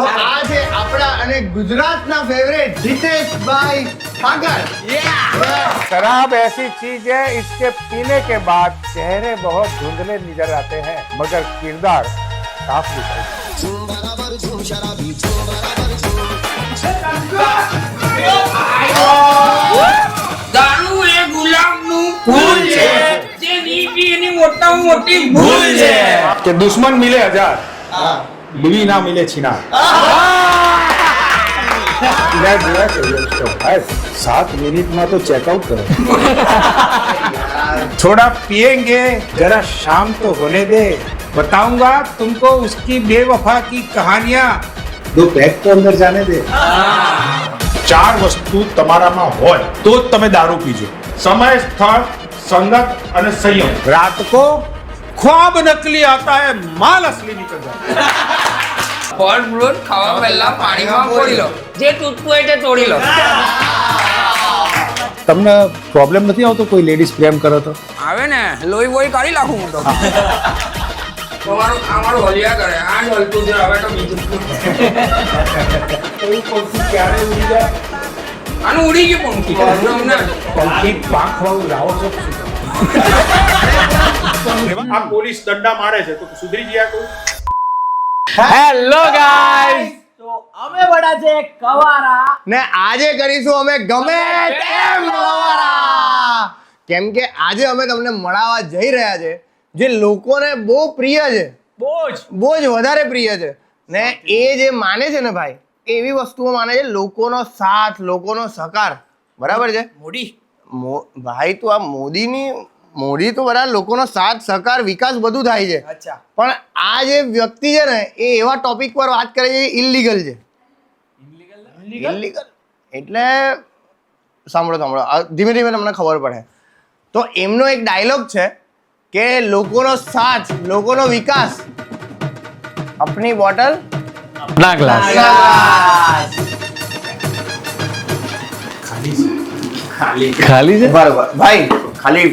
તો આ છે આપણા અને ગુજરાતના ફેવરેટ જીतेशભાઈ ઠાકર। शराब ऐसी चीज है, इसके पीने के बाद चेहरे बहुत धुंधले नजर आते हैं मगर किरदार साफ दिखाई દારૂ એ ગુલાબનું ફૂલ છે જે નીતિ એની મોટામાં મોટી ભૂલ છે कि दुश्मन मिले 1000 बीवी ना मिले छिना। 7 मिनट में तो चेकआउट करो। थोड़ा पिएंगे, जरा शाम तो होने दे, बताऊंगा तुमको उसकी बेवफा की कहानियां। 2 पैक तो अंदर जाने दे। 4 वस्तु તમારામાં હોય તો જ તમે દારૂ પીજો। समय, स्थल, संगत અને संयम। रात को ख्वाब नकली आता है, माल असली निकल जाता है। ફળ ફ્રૂટ ખાવા પહેલા પાણીમાં બોળી લો, જે તૂટતું હોય તે તોડી લો। તમને પ્રોબ્લેમ નથી આવતો કોઈ લેડીઝ પ્રેમ કરે તો? આવે ને, લોહી બોહી કાઢી નાખું હું તો। અમારું હલિયા કરે, આ જ હલતું છે, હવે તો બીજું ક્યારે ઉડી જાય? આનું ઉડી ગયું પંખી પંખી પાંખ વાળું લાવો છો આ પોલીસ દંડા મારે છે તો સુધરી ગયા તું? હેલો ગાઈસ, તો અમે વડા છે કવારા ને આજે કરીશું અમે ગમે તેમ લવારા, કેમ કે આજે અમે તમને મળાવવા જઈ રહ્યા છે જે લોકોને બહુ પ્રિય છે, બહુ જ વધારે પ્રિય છે ને એ જે માને છે ને ભાઈ, એવી વસ્તુઓ માને છે, લોકોનો સાથ, લોકોનો સહકાર, બરાબર છે? ભાઈ તું આ મોદી તો બરાબર લોકોનો સાથ સહકાર વિકાસ બધું થાય છે, પણ આ જે વ્યક્તિ છે ને એ એવા ટોપિક પર વાત કરે છે ઇલીગલ છે। ઇલીગલ એટલે સાંભળો ધીમે ધીમે તમને ખબર પડે। તો એમનો એક ડાયલોગ છે કે લોકોનો સાથ, લોકોનો વિકાસ, अपनी બોટલ ના ગ્લાસ ખાલી છે બરાબર ભાઈ, ખાલી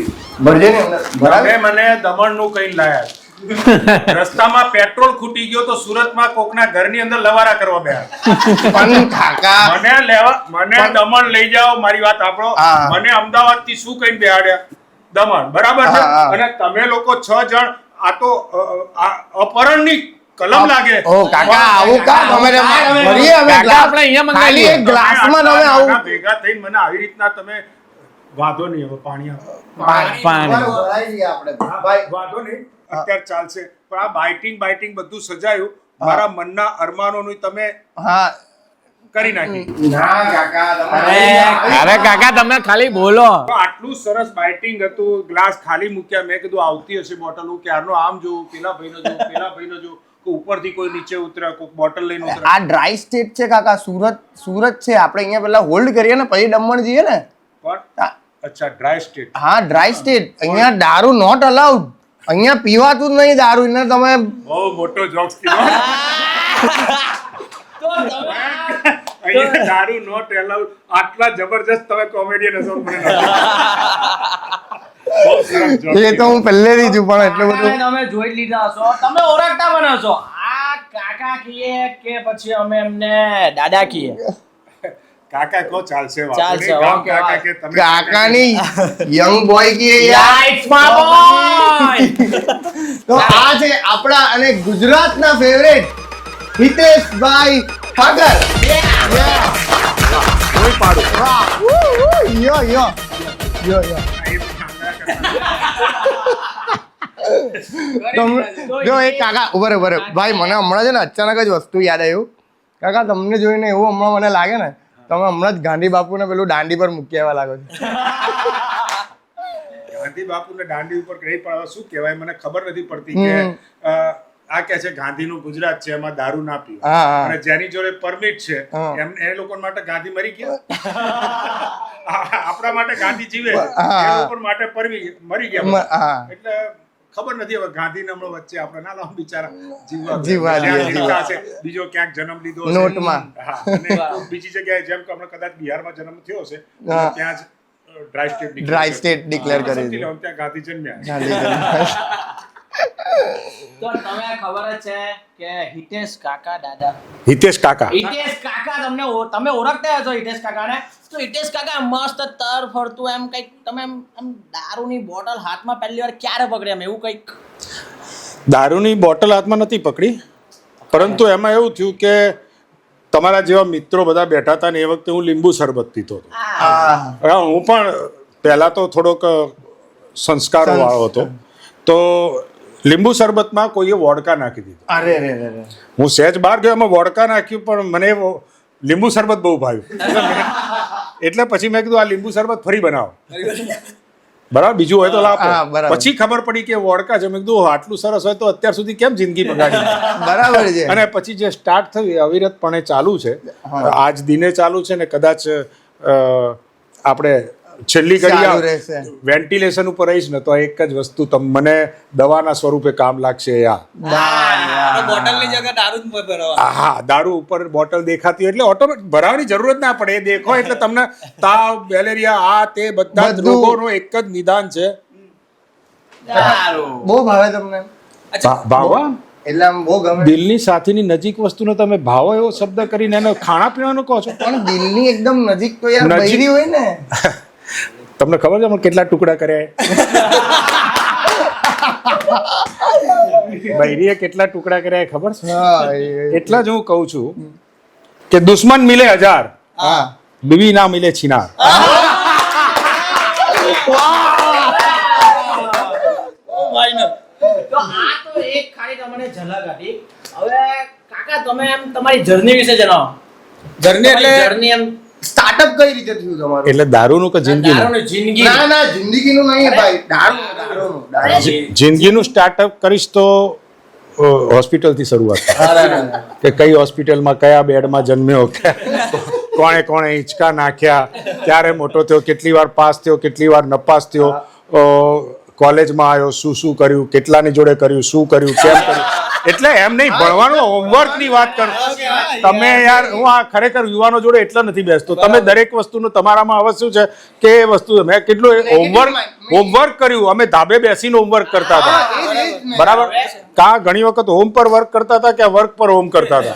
ભરજે ને બરાબર। મને દમણનું કઈ લાયા રસ્તામાં પેટ્રોલ ખૂટી ગયો તો સુરતમાં કોકના ઘરની અંદર લવારા કરવા બેઠા। પણ કાકા મને દમણ લઈ જાઓ, મારી વાત સાંભળો। મને અમદાવાદ થી શું કઈ બેહાડ્યા? દમણ, બરાબર છે? અને તમે લોકો 6 જણ આ તો અપહરણની કલમ લાગે। ઓ કાકા આવું કા તમે ભરીએ અમે કાકા આપણે અહીંયા મંગાવી ખાલી એક ગ્લાસમાં તમે આવું ભેગા થઈને મને આવી રીતના તમે વાંધો નહીં, હવે પાણી આપો। પાણી વાંધો નહીં, અત્યારે ચાલશે, પણ આ બાઇટિંગ બધું સજાયું, મારા મનના અરમાનોનું તમે હા કરી નાખી। ના કાકા અરે કાકા તમે ખાલી બોલો। તો આટલું સરસ બાઇટિંગ હતું, ગ્લાસ ખાલી મૂક્યા, મેં કીધું આવતી હશે બોટલ, હું ક્યારનો આમ જોઉં, પેલા ભાઈનો જોઉં કે ઉપરથી કોઈ નીચે ઉતરે, કોઈ બોટલ લઈને ઉતરે। આ ડ્રાય સ્ટેટ છે કાકા, સુરત છે, આપણે અહીંયા પેલા હોલ્ડ કરીએ ને પછી દમણ જઈએ ને। પણ અચ્છા, ડ્રાય સ્ટેટ। હા ડ્રાય સ્ટેટ, અહીંયા દારૂ નોટ અલાઉડ, અહીંયા પીવાતું જ નહીં દારૂ, એને તમે બહુ મોટો જોક્સ કીધો। અહીંયા દારૂ નોટ એલાઉડ, આટલા જબરજસ્ત તમે કોમેડિયન હશો મને બહુ સરસ જોક એ તો હું પહેલેથી છું, પણ એટલું બધું તમે જોઈ લીધા હશો, તમે ઓળખતા પણ હશો આ કાકા કહીએ કે પછી અમે એમને દાદા કહીએ? કાકા કો ચાલશે, ચાલશે, ગામ ઓકે, કાકા કે તમે કાકાની યંગ બોય કી યાર। It's my boy! તો આ છે આપણા અને ગુજરાતના ફેવરેટ જીतेशભાઈ ઠાકર। યો જો એક કાકા ઉભા રહો ભાઈ, મને હમણાં છે ને અચાનક જ વસ્તુ યાદ આવ્યું કાકા, તમને જોઈને એવું હમણાં મને લાગે ને તમે હમણાં જ ગાંધી બાપુને પેલું દાંડી પર મૂકી આવ્યા લાગો છો। ગાંધી બાપુને દાંડી ઉપર કઈ પણ શું કહેવાય મને ખબર નથી પડતી કે આ કે છે ગાંધીનું ગુજરાત છે, એમાં દારૂ ના પીવો, અને જેની જોડે પરમિટ છે એ લોકો માટે ગાંધી મરી ગયા, આપણા માટે ગાંધી જીવે છે, એ લોકો માટે મરી ગયા। એટલે ખબર નથી હવે ગાંધીને હમણાં વચ્ચે આપણે ના લાવ બિચારા જીવવા છે, બીજો ક્યાંક જન્મ લીધો નોટમાં, બીજી જગ્યાએ જેમ કે હમણાં કદાચ બિહારમાં જન્મ થયો છે ત્યાં જ ડ્રાય સ્ટેટ ડિક્લેર કરી ત્યાં ગાંધી જન્મ્યા। તો તમે ખબર જ છે કે હિતેશ કાકા દાદા હિતેશ કાકા હિતેશ કાકા તમે ઓળખતા હશો હિતેશ કાકાને. તો હિતેશ કાકા મસ્ત તર ફરતું એમ કંઈક તમે એમ દારૂની બોટલ હાથમાં પહેલી વાર ક્યારે પકડી એમ એવું કંઈક? દારૂની બોટલ હાથમાં નથી પકડી, પરંતુ એમાં એવું થયું કે તમારા જેવા મિત્રો બધા બેઠા હતા ને એ વખતે હું લીંબુ શરબત પીતો હતો. હું પણ પહેલા તો થોડોક સંસ્કારો વાળો હતો, તો લીંબુ શરબતમાં કોઈએ વોડકા નાખી દીધું. અરે હું સહેજ બહાર ગયો, એમાં વોડકા નાખ્યું, પણ મને લીંબુ શરબત બહુ ભાવ્યું. એટલે પછી મેં કીધું આ લીંબુ શરબત ફરી બનાવો, બરાબર, બીજું હોય તો હા, લાવો. બરાબર. પછી ખબર પડી કે વોડકા છે. મેં કીધું આટલું સરસ હોય તો અત્યાર સુધી કેમ જિંદગી બગાડી. બરાબર છે. અને પછી જે સ્ટાર્ટ થયું એ અવિરતપણે ચાલુ છે, આજ દિને ચાલુ છે ને કદાચ આપણે છેલ્લી ચાલુ ઘડી રહેશે. વેન્ટિલેશન ઉપર રહીશ ને તો આ એક જ વસ્તુ મને દવાના સ્વરૂપે કામ લાગશે. બોટલની જગ્યાએ દારૂ જ ભરવા. હા, દારૂ ઉપર બોટલ દેખાતી હોય એટલે ઓટોમેટિક ભરાવાની જરૂરત ના પડે. એ દેખો એટલે તમને તાવ, મેલેરિયા, આ તે બધા જ બધું. રોગોનું એક જ નિદાન છે. દારૂ બહુ ભાવે તમને? ભાવા એટલે આમ બહુ ગમે. દિલની સાથેની નજીક વસ્તુનો તમે ભાવો એવો શબ્દ કરીને એને ખાણા પીવાનું કહો છો. પણ દિલની એકદમ નજીક તો યાર નજીક. બૈરી હોય ને. તમને ખબર છે અમે કેટલા ટુકડા કર્યા? બૈરીએ કેટલા ટુકડા કર્યા એ ખબર છે? હા, એટલા જ હું કહું છું કે દુશ્મન મિલે 1000, હા. બીવી ના મિલે છીનાર. તો આ તો એક ખાલી તમને ઝલક હતી. હવે કાકા તમે એમ તમારી જર્ની વિશે જણાવો. જર્ની એટલે જર્ની એમ સ્ટાર્ટઅપ કઈ રીતે થયું તમારું? એટલે દારૂનું કે જિંદગીનું? દારૂની જિંદગી. ના જિંદગીનું નહીં ભાઈ, દારૂનું. જિંદગીનું સ્ટાર્ટઅપ કરીશ તો હોસ્પિટલથી શરૂઆત થાય. કે કઈ હોસ્પિટલમાં કયા બેડમાં જન્મ્યો, કોણે હિંચકા નાખ્યા, ક્યારે મોટો થયો, કેટલી વાર પાસ થયો, કેટલી વાર નપાસ થયો, કોલેજમાં આવ્યો, શું કર્યું, કેટલાની જોડે કર્યું, શું કર્યું, કેમ કર્યું. એટલે એમ નહીં, ભણવાનું હોમવર્કની વાત કરું. તમે યાર, હું આ ખરેખર યુવાનો જોડે એટલા નથી બેસતો. તમે દરેક વસ્તુનું તમારામાં હવે શું છે કે એ વસ્તુ મેં કેટલું હોમવર્ક કર્યું. અમે ધાબે બેસીને હોમવર્ક કરતા હતા, બરાબર. કાં ઘણી વખત હોમ પર વર્ક કરતા હતા કે વર્ક પર હોમ કરતા હતા.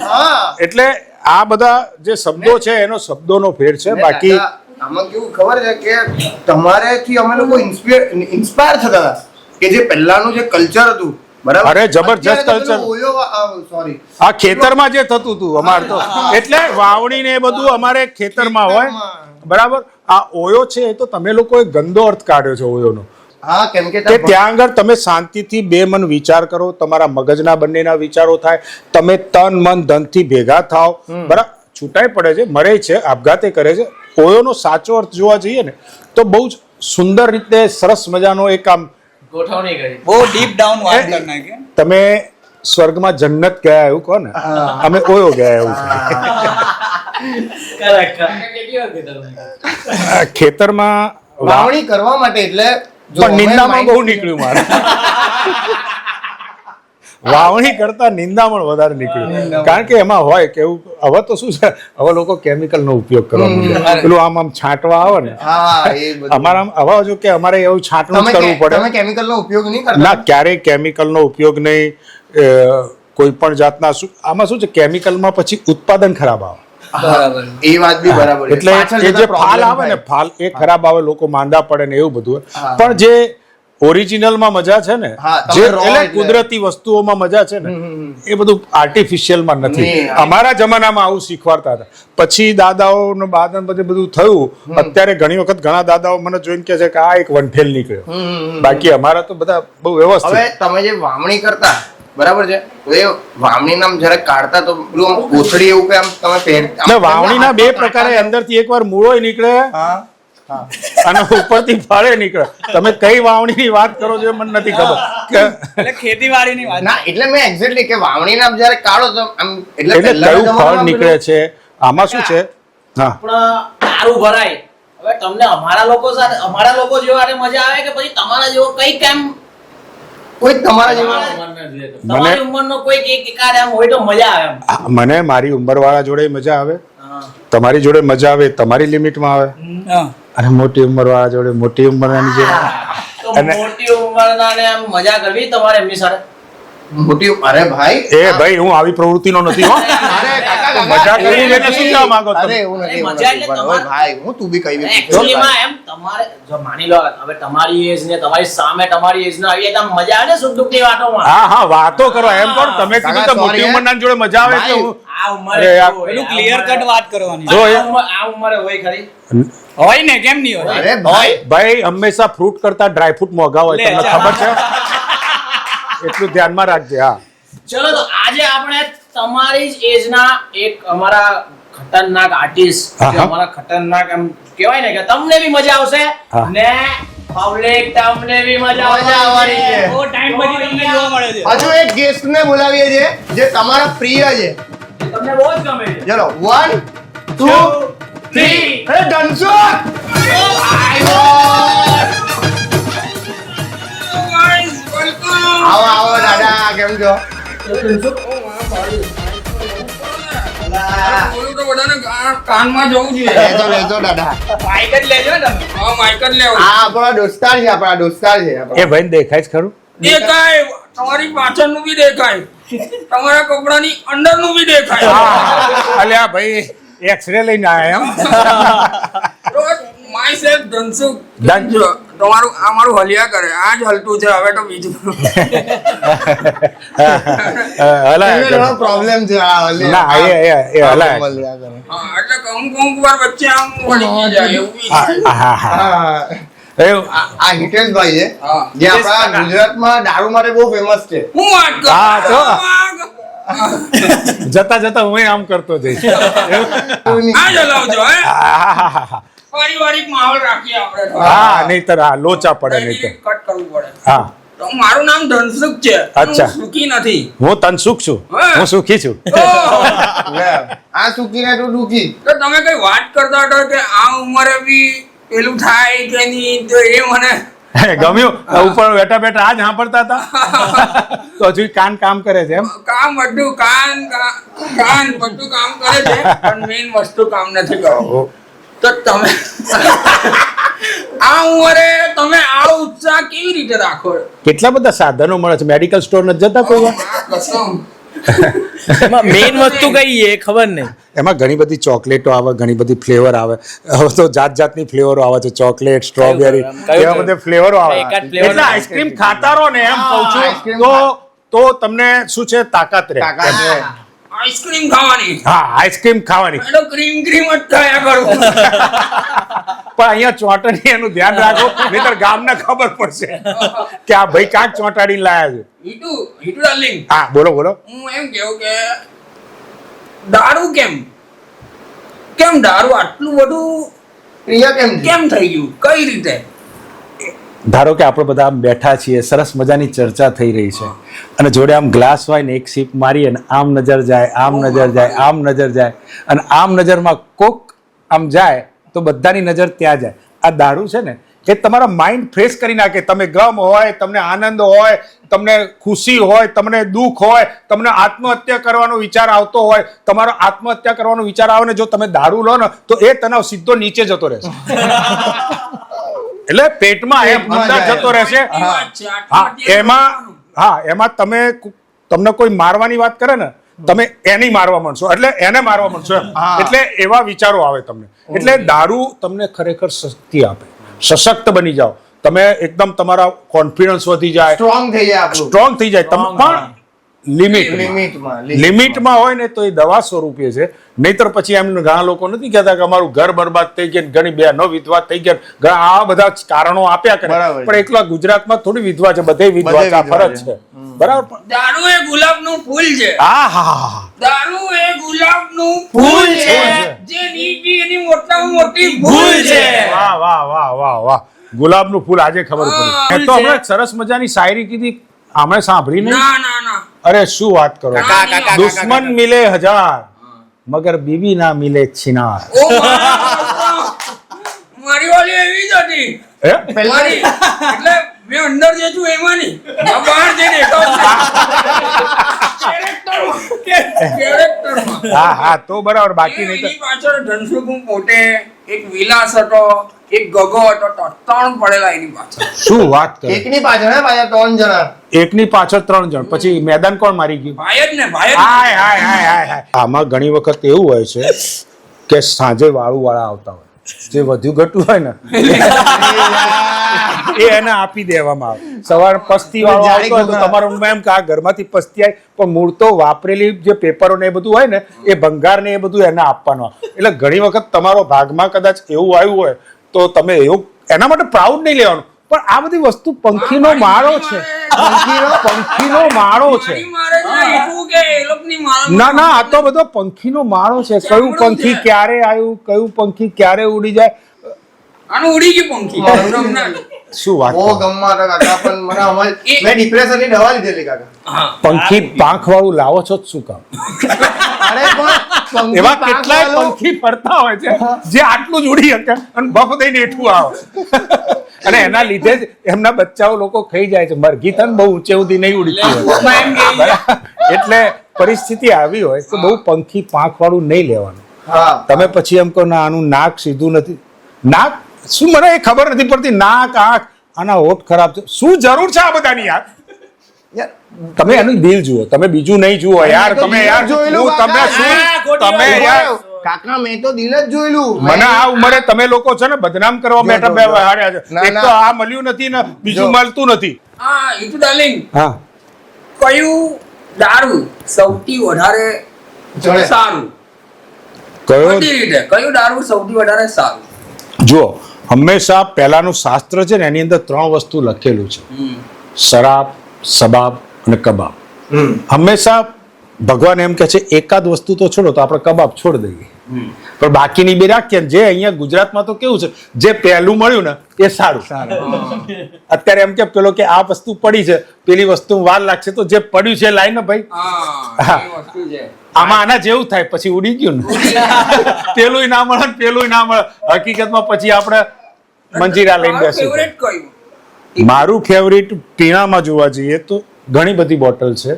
એટલે આ બધા જે શબ્દો છે એનો શબ્દોનો ફેર છે. બાકી આમાં કેવું ખબર છે કે તમારેથી અમે લોકો ઇન્સ્પાયર થતા હતા કે જે પહેલાનું જે કલ્ચર હતું, બરાબર. અરે જબરજસ્ત culture. સોરી, આ ખેતરમાં જે થતું હતું અમારે તો, એટલે વાવણી ને એ બધું અમારે ખેતરમાં હોય, બરાબર. આ ઓયો છે એ તો તમે લોકોએ ગંદો અર્થ કાઢ્યો છે ઓયોનો. હા, કેમ કે કે ત્યાં આગળ તમે શાંતિથી બે મન વિચાર કરો, તમારા મગજના બંનેના વિચારો થાય, તમે તન મન ધનથી ભેગા થાવ, બરાબર. છૂટાઈ પડે છે, મરે છે, આપઘાતે કરે છે. ઓયોનો સાચો અર્થ જોવા જઈએ ને તો બહુ જ સુંદર રીતે સરસ મજાનો એક આમ ગોઠવણી કરી. બહુ ડીપ ડાઉન વાત કરી નાખી. તમે સ્વર્ગમાં જન્નત ગયા એવું કહો ને, અમે ઓયો ગયા એવું. ખેતરમાં વાવણી કરવા માટે એટલે જો પણ અમે નિંદામણ mind- બહુ નીકળ્યું મારે. વાવણી કરતા નિંદામણ વધારે નીકળ્યું. કારણ કે એમાં હોય કે એવું, હવે તો શું છે, હવે લોકો કેમિકલ નો ઉપયોગ કરવા માંડ્યા. પેલું આમ છાંટવા આવે ને, હા, એ બધું. અમારા હવે જો કે અમારે એવું છાંટવું જ કરવું પડે. તમે કેમિકલનો ઉપયોગ નહીં કરતા? ના, ક્યારેય કેમિકલનો ઉપયોગ નહીં. કોઈ પણ જાતના આમાં શું છે, કેમિકલમાં પછી ઉત્પાદન ખરાબ આવે. બરાબર. એ વાત બી બરાબર છે. એટલે પાછળ એ જતા જે problem ફાલ આવે ને, થાય. ફાલ એ ખરાબ આવે, લોકો માંદા પડે ને એવું બધું હોય. હા. પણ જે ઓરિજિનલમાં મજા છે ને, હા, તમે જે raw એટલે એટલે. કુદરતી વસ્તુઓમાં મજા છે ને, એ બધું આર્ટિફિશિયલમાં નથી. નહીં. અમારા જમાનામાં આવું શીખવાડતા હતા. પછી દાદાઓ ને બાદા બધું થયું. અત્યારે ઘણી વખત ઘણા દાદાઓ મને જોઈને કહે છે કે આ એક વંઠેલ નીકળ્યો. બાકી અમારા તો બધા બહુ વ્યવસ્થિત. હવે તમે જે વાવણી કરતા, બરાબર છે, તો એ વાવણી નામ જયારે કાઢતા તો પેલું આમ કોથળી એવું કે આમ તમે એટલે વાવણીના બે પ્રકારે, અંદરથી એકવાર મૂળો નીકળે હા, અને ઉપરથી ફળે નીકળે. તમે કઈ વાવણીની વાત કરો છો એ મને નથી ખબર. એટલે ખેતીવાડીની વાત. ના, એટલે મેં એક્ઝેક્ટલી કે વાવણી નામ જયારે કાઢો તો આમ એટલે એટલે પહેલાના કયું ફળ જમાનામાં નીકળે છે આમાં શું છે. હા, પણ દારૂ ભરાય. હવે તમને અમારા લોકો જેવા મજા આવે કે પછી તમારા જેવો કઈ કેમ કોઈ તમારા જેવા તમારી ઉંમરનો કોઈક એકાદ એમ હોય તો મજા આવે એમ. મને મારી ઉંમરવાળા જોડે મજા આવે, હા. તમારી જોડે મજા આવે, તમારી લિમિટમાં આવે, હા. અને મોટી ઉંમરવાળા જોડે મોટી ઉંમરની જે તો મોટી ઉંમરના ને આમ મજા કરવી તમારે એમની સાથે. મોટી અરે ભાઈ એ ભાઈ હું આવી પ્રવૃત્તિનો નથી હો અરે કાકા મજા કરી લઈને શું કહેવા માંગો અરે તમે? એવું નથી એવું મજા નથી. એટલે પણ તમારે- હવે ભાઈ હું તું બી કઈ બી Actually માં એમ તમારે જો માની લો હવે તમારી એજ ને તમારી સામે તમારી એજ ના આવી તો આમ મજા આવે ને સુખ દુઃખની વાતોમાં. હા હા વાતો કરો એમ પણ તમે કીધું કાકા, કે મોટી sorry, ઉંમરના જોડે મજા આવે એટલે હું આ ઉંમરે અરે યાર, કેવું હોય, પેલું આ ક્લિયર ઉંમરે- કટ વાત કરવાની જો આ યાર. ઉંમર- આ ઉંમરે હોય ખરી હોય ને કેમ નહીં હોય અરે ભાઈ ભાઈ હંમેશા ફ્રૂટ કરતા ડ્રાયફ્રૂટ મોંઘા હોય લે, તમને જા. ખબર છે એટલું ધ્યાનમાં રાખજે હા ચલો તો આજે આપણે તમારી જ એજના એક અમારા ખતરનાક આર્ટિસ્ટ હા, હા. અમારા ખતરનાક એમ કહેવાય ને કે તમને બી મજા આવશે હા. ને પબ્લિક તમને બી મજા આવવાની છે. બહુ ટાઈમ પછી તમને જોવા મળે છે હજુ એક ગેસ્ટ ને બોલાવીએ છીએ જે તમારા પ્રિય છે તમને બહુ જ ગમે છે ચલો 1 2 3 હે ધનસુખ આવો આવો દાદા કેમ છો બોલું તો બધાને કાનમાં જવું જોઈએ લેજો દાદા માઇક જ લેજો ને તમે હા માઇક જ લેવું આ આપણા દોસ્તાર છે એ ભાઈ દેખાય જ ખરું દેખાય તમારી પાછળનું બી દેખાય તમારા કપડાની અંદરનું બી દેખાય અલ્યા ભાઈ એક્સરે લઈને આયા માય સેલ્ફ ધનસુખ ધન- જો તમારું આ મારું હલિયા કરે આ જ હલતું છે હવે તો બીજું હલાય પ્રોબ્લેમ છે આ હલે. ના એ હલાય મળ્યા કરે. હા એટલે અમુક વાર વચ્ચે આમ વળી જાય એવું બી થાય. હા હા હા એવું આ હિતેશભાઈ છે હા. જે આપણા ગુજરાતમાં દારૂ માટે બહુ ફેમસ છે હું વાત કરું હા, તો. આ જતા જતા હું આમ કરતો જઈશ જ હલાવજો હે હા પારિવારિક માહોલ રાખીએ આપણે તો. નહીતર હા લોચા પડે નહીતર કટ કરવું પડે હા તો મારું નામ ધનસુખ છે અચ્છા. હું સુખી નથી હું તનસુખ છું હા. હું સુખી છું ઓહ! લે, આ સુકીને તું દુખી તો તમે કઈ વાત કરતા હતા કે આ ઉંમરે બી પેલું થાય કે નહીં તો એ મને ગમ્યું ઉપર બેઠા બેઠા આજ સાંભળતા હતા તો હજુ કાન કામ કરે છે એમ કામ બધું કાન બધું કામ કરે છે પણ મેઇન વસ્તુ કામ નથી કરતું તો તમે આ ઉંમરે તમે આ ઉત્સાહ કેવી રીતે રાખો છો? કેટલા બધા સાધનો મળે છે મેડિકલ સ્ટોર નથી જતા કોઈ વાર? આ કસમ. એમાં મેઇન વસ્તુ કઈ છે ખબર નહીં એમાં ઘણી બધી ચોકલેટો આવે ઘણી બધી ફ્લેવર આવે હવે તો જાત જાતની ફ્લેવરો આવે છે ચોકલેટ સ્ટ્રોબેરી કયું? એવા બધા ફ્લેવરો આવે એકાદ flavor એટલે આઈસ્ક્રીમ ખાતા રહો ને એમ કહું છું ice-cream તો તમને શું છે તાકાત રહે તાકાત છે. આઈસ્ક્રીમ ખાવાની હા આઈસ્ક્રીમ ખાવાની એ તો ક્રીમ ક્રીમ જ ખાયા કરું પણ અહીંયા ચોંટણી એનું ધ્યાન રાખો નહીતર ગામને ખબર પડશે કે આ ભાઈ કાંક ચોંટાડીને લાયા છે હીટુ ડાર્લિંગ હા બોલો બોલો હું એમ કહું કે દારૂ કેમ દારૂ આટલું બધું પ્રિય કેમ છે કેમ થઈ ગયું કઈ રીતે ધારો કે આપણે બધા આમ બેઠા છીએ સરસ મજાની ચર્ચા થઈ રહી છે અને જોડે આમ ગ્લાસ હોય ને એક સીપ મારીએ ને આમ નજર જાય આમ નજર જાય આમ નજર જાય અને આમ નજરમાં કોક આમ જાય તો બધાની નજર ત્યાં જાય આ દારૂ છે ને એ તમારા માઇન્ડ ફ્રેશ કરી નાખે તમે ગમ હોય તમને આનંદ હોય તમને ખુશી હોય તમને દુઃખ હોય તમને આત્મહત્યા કરવાનો વિચાર આવતો હોય તમારો આત્મહત્યા કરવાનો વિચાર આવે ને જો તમે દારૂ લો ને તો એ તણાવ સીધો નીચે જતો રહેશે એટલે પેટમાં એમ પેટમાં અંદર જાય. જતો રહેશે એ વાત છે, હા આટલું એમાં તમને કોઈ મારવાની વાત કરે ને તમે એને મારવા માંડશો એટલે એને મારવા માંડશો એમ હા. એટલે એવા વિચારો આવે તમને એટલે દારૂ તમને ખરેખર શક્તિ આપે સશક્ત બની જાઓ તમે એકદમ તમારા કોન્ફિડન્સ વધી જાય સ્ટ્રોંગ થઈ જાય આપણું સ્ટ્રોંગ થઈ જાય તમે પણ લિમિટમાં લિમિટમાં હોય ને તો એ દવા સ્વરૂપે છે નહીતર પછી એમ ઘણા લોકો નથી કહેતા કે અમારું ઘર બરબાદ થઈ ગયા ઘણી બહેનો વિધવા થઈ ગયા ઘણા આ બધા જ કારણો આપ્યા કરે બરાબર છે. પણ એકલા ગુજરાતમાં થોડી વિધવા છે બધે વિધવા છે આ બધે ફરજ વિધવા છે બરાબર દારૂ એ ગુલાબનું ફૂલ છે હા હા દારૂ એ ગુલાબનું ફૂલ છે જે નીચી એની મોટામાં મોટી ભૂલ છે વાહ વાહ વાહ વાહ વાહ ગુલાબનું ફૂલ આજે ખબર પડી હા, એ તો હમણાં એક સરસ મજાની શાયરી કીધી આમે સાંભળી નહીં ના ના ના અરે શું વાત કરો કાકા, દુશ્મન મિલે હજાર મગર બીવી ના મિલે છિનાર ઓ મારી વાલી એવી જ હતી હે? મારી એટલે મેં અંદર જે છું એમાં નહીં આ બહાર જે દેખાવ છે કેરેક્ટરમાં હા હા તો બરાબર બાકી નહીં તો એની પાછળ ધનસુખ હું પોતે એક વિલાસ હતો, એક ગગો હતો, તો 3 પડેલા એની પાછળ. શું વાત કરે? એકની પાછળ હે પાછા 3 જણા. એકની પાછળ 3 જણ, પછી મેદાન કોણ મારી ગયું? ભાઈ જ ને, ભાઈ જ ને. હાય હાય હાય હાય હાય. આમાં ઘણી વખત એવું હોય છે કે સાંજે વાળું વાળા આવતા હોય, જે વધુ ઘટું હોય ને એ એને આપી દેવામાં આવે. સવાર પસ્તી વાળો આવતો હોય તો તમારું એમ કે આ ઘરમાંથી પસ્તી આવી, પણ મૂળ તો વાપરેલી જે પેપરો ને એ બધું હોય ને એ ભંગાર ને એ બધું એને આપવાનું આવે. એટલે ઘણી વખત તમારો ભાગમાં કદાચ એવું આવ્યું હોય તો તમે એવું એના માટે પ્રાઉડ નહીં લેવાનું, પણ આ બધી વસ્તુ પંખીનો માળો છે. પંખીનો માળો છે. મારી મારે છે, એટલું કે એ લોકોની માળા ના ના, આ તો બધો પંખીનો માળો છે. કયું પંખી ક્યારે આવ્યું, કયું પંખી ક્યારે ઉડી જાય, આનું ઉડી ગયું પંખી. હમણાં. શું વાત બહુ કરો? ગમમાં હતા કાકા, પણ મને મેં ડિપ્રેશનની દવા લીધેલી કાકા. હા. પંખી પાંખ વાળું લાવો છો જ શું કામ? અરે પણ એવા કેટલાય પંખી ફરતા હોય છે જે આટલું જ ઉડી શકે અને બફ દઈને હેઠું આવે અને એના લીધે જ એમના બચ્ચાઓ લોકો ખાઈ જાય છે. મરઘી થઈને બહુ ઊંચે સુધી નહીં ઉડતી હોય. એમ કે એટલે પરિસ્થિતિ આવી હોય તો બહુ પંખી પાંખ વાળું નહીં લેવાનું. હા તમે પછી એમ કહો ના આનું નાક સીધું નથી, નાક શું મને એ ખબર નથી પડતી, નાક આંખ આના હોઠ ખરાબ છે, શું જરૂર છે આ બધાની યાર? યાર, તમે એનું દિલ જુઓ, તમે બીજું નહીં જુઓ યાર. તમે યાર જોયેલું હું તમે કાકા. શું ખોટી તમે વાત. યાર કાકા મેં તો દિલ જ જોયેલું. મને આ ઉંમરે તમે લોકો છે ને બદનામ કરવા બેઠા જો, બે જો. હાર્યા છે. ના, એક તો ના. આ મળ્યું નથી ને બીજું જો. મળતું નથી. હા, ઈટુ ડાર્લિંગ, હા કયું દારૂ સૌથી વધારે જડે. સારું? કયો? બધી રીતે કયું દારૂ સૌથી વધારે સારું? જુઓ, હંમેશા પહેલાનું શાસ્ત્ર છે ને એની અંદર 3 વસ્તુ લખેલું છે: શરાબ, સબાબ અને કબાબ. હંમેશા ભગવાન એમ કહે છે એકાદ વસ્તુ તો છોડો, તો આપણે કબાબ છોડી દઈએ, પણ બાકીની બે રાખીએ. જે અહીંયા ગુજરાતમાં તો કેવું છે, જે પહેલું મળ્યું ને એ સારું. અત્યારે એમ કે પેલો કે આ વસ્તુ પડી છે, પેલી વસ્તુ વાર લાગશે, તો જે પડ્યું છે એ લાઈ ને ભાઈ. હા, એ વસ્તુ છે. આમાં આના જેવું થાય, પછી ઉડી ગયું ને પેલું ના મળે ને પેલું ના મળે. હકીકતમાં પછી આપણે મંજીરા લઈને તારું બેસી. favorite કયું? મારું ફેવરિટ પીણામાં જોવા જઈએ તો ઘણી બધી બોટલ છે.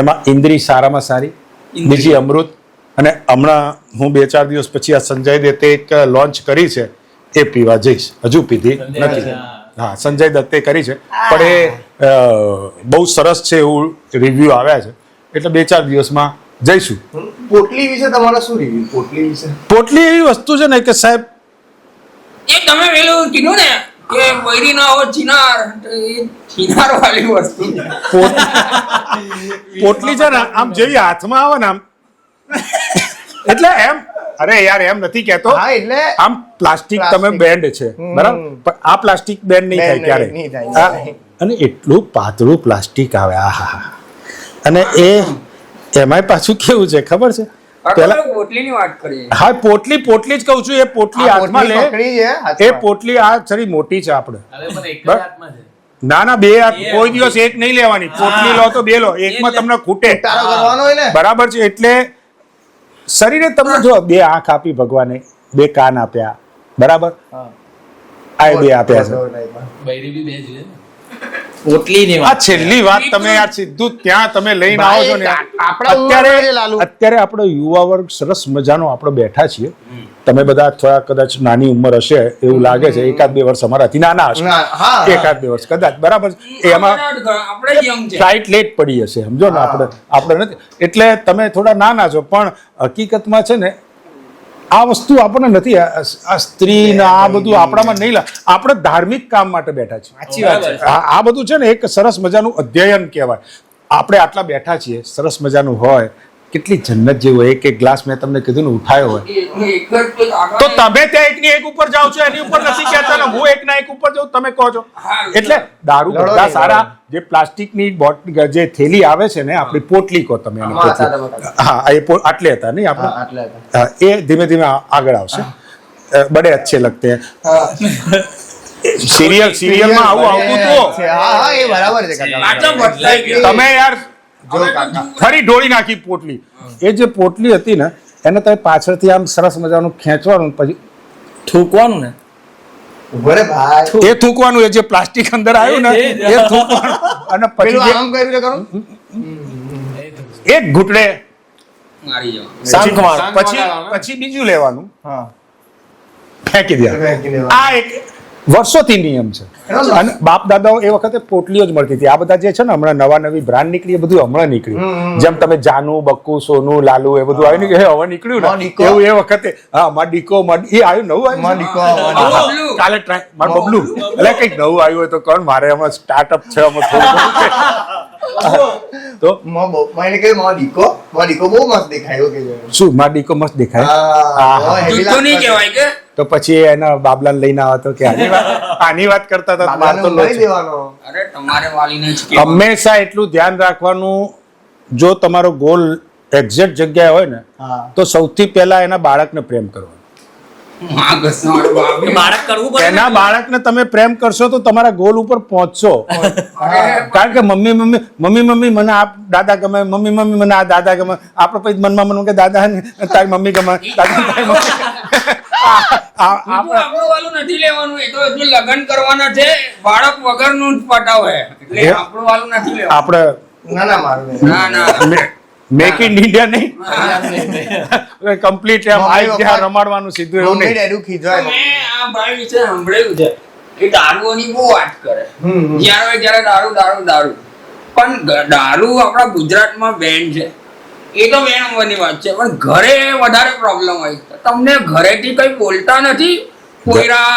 એમાં ઇન્દ્રી સારામાં સારી, બીજી અમૃત, અને હમણાં હું 2-4 દિવસ પછી આ સંજય દત્તે એક લોન્ચ કરી છે, એ પીવા જઈશ. હજુ પીધી નથી. હા, સંજય દત્તે કરી છે, પણ એ બહુ સરસ છે એવું રિવ્યુ આવ્યા છે, એટલે 2-4 દિવસમાં જઈશું. પોટલી વિશે તમારો શું રિવ્યુ? પોટલી વિશે પોટલી એવી વસ્તુ છે ને કે સાહેબ, એ તમે પેલું કીધું ને કે વૈરી ના હોય ચિનાર, તો એ ચિનાર વાળી વસ્તુ છે. પોટલી છે ને આમ જેવી હાથમાં આવે ને આમ એટલે એમ, અરે યાર એમ નથી કહેતો. હા, એટલે આમ પ્લાસ્ટિક તમે પ્લાસ્ટિક. બેન્ડ છે બરાબર, પણ આ પ્લાસ્ટિક બેન્ડ નહીં થાય બેન્ડ ક્યારે. નહીં થાય. હા, અને એટલું પાતળું પ્લાસ્ટિક આવે, આહા. અને એ એમાંય પાછું કેવું છે ખબર છે? પેલા આપણે પોટલીની વાત કરીએ. હા, પોટલી જ કહું છું. એ પોટલી આ હાથમાં પોટલી લે, પકડી છે એ હાથમાં. પોટલી આ છરી મોટી છે આપણે. અરે પણ એક જ બરાબર. હાથમાં છે. ના ના, 2 હાથ કોઈ દિવસ એક નહીં લેવાની. પોટલી લો તો 2 લો, એકમાં તમને ખૂટે. ઉતારો કરવાનો હોય ને. બરાબર છે. એટલે શરીરે તમને જો 2 આંખ આપી ભગવાને, 2 કાન આપ્યા, બરાબર, હા. આ 2 આપ્યા છે. બૈરી બી 2 જોઈએ ને. પોટલીની આ વાત. છેલ્લી વાત તમે યાર સીધું ત્યાં તમે લઈને આવો છો ને. આપણા ઉંમરનો છે લાલુ. અત્યારે આપણો યુવા વર્ગ સરસ મજાનો આપણે બેઠા છીએ. તમે બધા થોડા કદાચ નાની ઉંમર હશે એવું લાગે છે, 1-2 વર્ષ અમારાથી નાના હશે, ના, હા. 1-2 વર્ષ કદાચ, બરાબર છે. એમાં આપણે જ young છે. ફ્લાઇટ લેટ પડી હશે, સમજો ને. આપણે નથી, એટલે તમે થોડા નાના છો, પણ હકીકતમાં છે ને આ વસ્તુ આપણને નથી, આ સ્ત્રી ને આ બધું આપણામાં નહીં. આપણે ધાર્મિક કામ માટે બેઠા છીએ. સાચી વાત છે. આ બધું છે ને એક સરસ મજાનું અધ્યયન કહેવાય. આપણે આટલા બેઠા છીએ, સરસ મજાનું હોય, કેટલી જન્નત જેવું હોય. એક ગ્લાસ મેં તમને કીધું ને ઉઠાયો હોય, એક જ તો આગળ- તો તમે ત્યાં એકની એક ઉપર જાઓ છો, એની ઉપર નથી કહેતા ને હું એકના એક ઉપર જાઉં, તમે કહો છો. એટલે દારૂ લડો બધા નહીં, સારા. લડો. જે પ્લાસ્ટિકની બોટલ, જે થેલી આવે છે ને, આપણી પોટલી કહો તમે એને. આમાં હતા પોટલી. તમે. હા, એ આટલે હતા નહીં આપણે. હા, આટલા હતા. એ ધીમે ધીમે આગળ આવશે. બડે અચ્છે લગતે હૈ. સિરિયલમાં આવું આવતું તો હા હા, એ બરાબર છે કાકા. પાછો બદલાઈ ગયો. તમે યાર જો કાકા. ફરી ઢોળી નાખી પોટલી. એ જે પોટલી હતી ને એને તમે પાછળથી આમ સરસ મજાનું ખેંચવાનું, પછી થૂકવાનું ને. ઉભો રે ભાઈ. એ થૂકવાનું. એ જે પ્લાસ્ટિક અંદર આવ્યું ને એ થૂકવાનું, અને પછી પેલું જે આમ કર્યું છે ખરું? એક ઘૂંટડે મારી જાઓ. શાંખ મારો. પછી બીજું લેવાનું. હા. ફેંકી દે. ફેંકી દેવાનું. આ એક વર્ષોથી નિયમ છે. અને બાપ દાદાઓ એ વખતે પોટલીઓ જ મળતી હતી. આ બધા જે છે ને હમણાં નવા નવી બ્રાન્ડ નીકળી એ બધું હમણાં નીકળ્યું. જેમ તમે જાનુ, બક્કુ, સોનું, લાલુ એ બધું આવ્યું ને હવે નીકળ્યું માં ને ડીકો. એવું એ વખતે હા માં ડીકો એ આવ્યું નવું આવ્યું માં છે? ડીકો, હા, કાલે ટ્રાય માર બબલુ એટલે કંઈક નવું આવ્યું હોય તો કોણ મારે હમણાં સ્ટાર્ટઅપ છે હમણાં થોડું તો મને કહે માં ડીકો બહુ મસ્ત દેખાય એવું કીધું. શું માં ડીકો મસ્ત દેખાય હા, હા. heavy જૂઠું નહીં લાગતું. કહેવાય કે તો પછી એના બાબલાને લઈને આવો તો કે આની વાત કરતા હતા માર બાબાને તો લો ઉંઘાઈ છે. દેવાનો. અરે તમારે વાલીને જ કહેવાનું. હંમેશા એટલું ધ્યાન રાખવાનું જો તમારો ગોલ એક્ઝેક્ટ જગ્યાએ હોય ને હા. તો સૌથી પહેલા એના બાળકને પ્રેમ કરવાનો. માં ઘસવાનો બાપ. બાળક કરવું પડે ને. એના બાળકને તમે પ્રેમ કરશો તો તમારા ગોલ ઉપર પહોંચશો. કારણ કે મમ્મી મને આ દાદા ગમે, મમ્મી મને આ દાદા ગમે. આપણે પછી મનમાં કે દાદા ને તારી મમ્મી ગમે, દાદા તારી મમ્મી. આપણું વાલું નથી લેવાનું. એ તો હજુ લગ્ન કરવાના છે. બાળક વગરનું જ પટાવે. એટલે એ? આપણું વાલું નથી લેવાનું. આપણે ના મારું નહીં. ના મેક ઇન ઇન્ડિયા નહીં કમ્પ્લીટ રમાડવાનું સીધું એવું મમ્મી નહીં. ડેડું ખીજવાય. મેં આ ભાઈ વિશે સાંભળ્યું છે એ દારૂઓની બહુ વાત કરે. હમ. જ્યારે હોય ત્યારે દારૂ દારૂ દારૂ. પણ દારૂ આપણા ગુજરાતમાં બેન છે. એ તો બેન હોવાની વાત છે. પણ ઘરે વધારે પ્રોબ્લેમ હોય. તમને ઘરેથી કઈ બોલતા નથી? પોયરા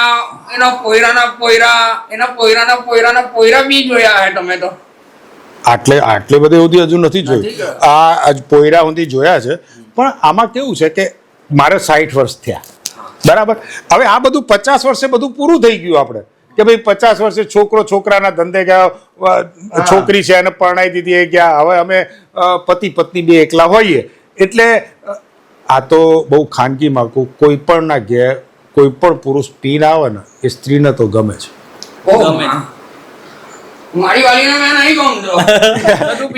એના પોયરાના પોયરા બી જોયા હે તમે તો. આટલે બધે સુધી હજુ નથી નથી જોયું. જોયું. આ પોયરા સુધી જોયા છે. પણ આમાં કેવું છે કે મારે 60 વર્ષ થયા બરાબર. હવે આ બધું 50 વર્ષે બધું પૂરું થઈ ગયું. આપણે કે ભાઈ 50 વર્ષે છોકરો છોકરાના ધંધે ગયો, છોકરી છે એને પરણાઈ દીધી એ ગયા. હવે અમે પતિ પત્ની બે એકલા હોઈએ. એટલે આ તો બહુ ખાનગીમાં કોઈ પણ ના ઘેર કોઈ પણ પુરુષ પીને આવે ને એ સ્ત્રીને તો ગમે છે. ગમે. મારી વાલીને મેં નહીં ગમતો.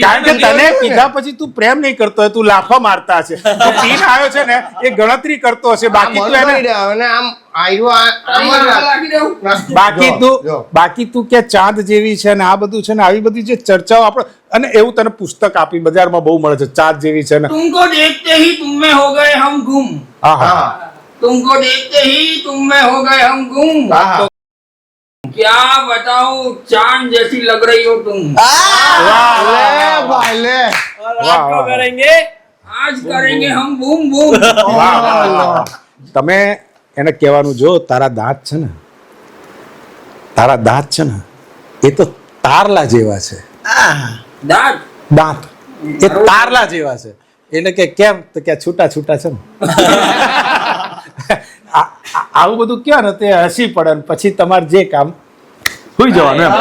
કારણ કે તને પીધા પછી તું પ્રેમ નહીં કરતો હોય, તું લાફા મારતા હશે. તું પીને આવ્યો છે ને એ ગણતરી કરતો હશે. બાકી તું એને બાકી તું કે ચાંદ જેવી છે ને આ બધું છે ને આવી બધી જે ચર્ચાઓ આપણે અને એવું તને પુસ્તક આપી બજારમાં બહુ મળે છે ચાંદ જેવી છે ને. तुमको देखते ही तुम में हो गए हम गुम. હા હા तुमको देखते ही तुम में हो गए हम गुम. क्या बताऊं चांद जैसी लग रही हो तुम. વાહ, કરેંગે. आज करेंगे हम बूम बूम. વાહ, વાહ. તમે એને કહેવાનું જો તારા દાંત છે ને એ તો તારલા જેવા છે. दाद દાંત એ તારલા જેવા છે. એટલે કે કેમ તો કે છૂટા છૂટા છે ને. આવું બધું કયો ને તે હસી પડે ને પછી તમારે જે કામ હુઈ જવાનું એમ.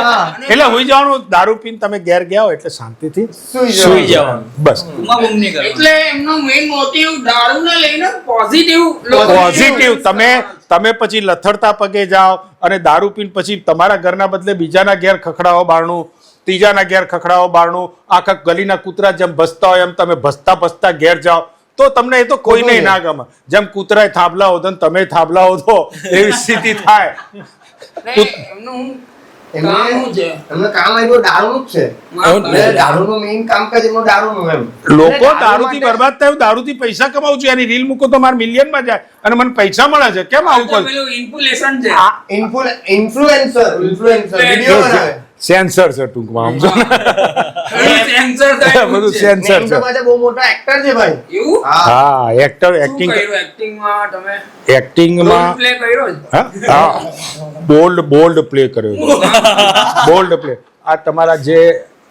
એટલે હુઈ જવાનું. દારૂ પીને તમે ઘેર ગયા હો એટલે શાંતિથી સુઈ જવાનું બસ. બૂમા બૂમ નહીં કરવાની. એટલે એમનો મેઇન મોટિવ દારૂને લઈને પોઝિટિવ પોઝિટિવ તમે પછી લથડતા પગે જાઓ અને દારૂ પીને પછી તમારા ઘરના બદલે બીજાના ઘેર ખખડાવો બારણું, ત્રીજાના ઘેર ખખડાવો બારણું, આખા ગલીના કૂતરા જેમ ભસતા હોય એમ તમે ભસતા ઘેર જાઓ તો તમને એ તો કોઈને ના ગમે. જેમ કૂતરાએ થાંભલા હોધો ને તમે થાંભલા હોધો એવી સ્થિતિ થાય. એમનું કામ શું છે? એમનું કામ આવ્યું દારૂનું જ છે. એટલે દારૂનું મેઇન કામકાજ એમનું દારૂનું એમ. લોકો દારૂથી બરબાદ થયું, દારૂથી પૈસા કમાવું છું એની રીલ મૂકો તો મારા મિલિયનમાં જાય અને મને પૈસા મળે છે. કેમ આવું તો કહું? પેલું ઇન્ફ્લુએશન છે. ઇન્ફ્લુએન્સર વિડીયો બનાવે. સેન્સર છે ટૂંકમાં સમજો ને. પેલું સેન્સર થાય બધું એવું છે. સેન્સર એમ છે. તો પાછા બહુ મોટા એક્ટર છે ભાઈ. એવું? હા એક્ટર શું એક્ટિંગ કર્યું એક્ટિંગમાં તમે? એક્ટિંગમાં રોલ પ્લે કર્યો છે? હા બોલ્ડ પ્લે કર્યો છે. Bold play. આ તમારા જે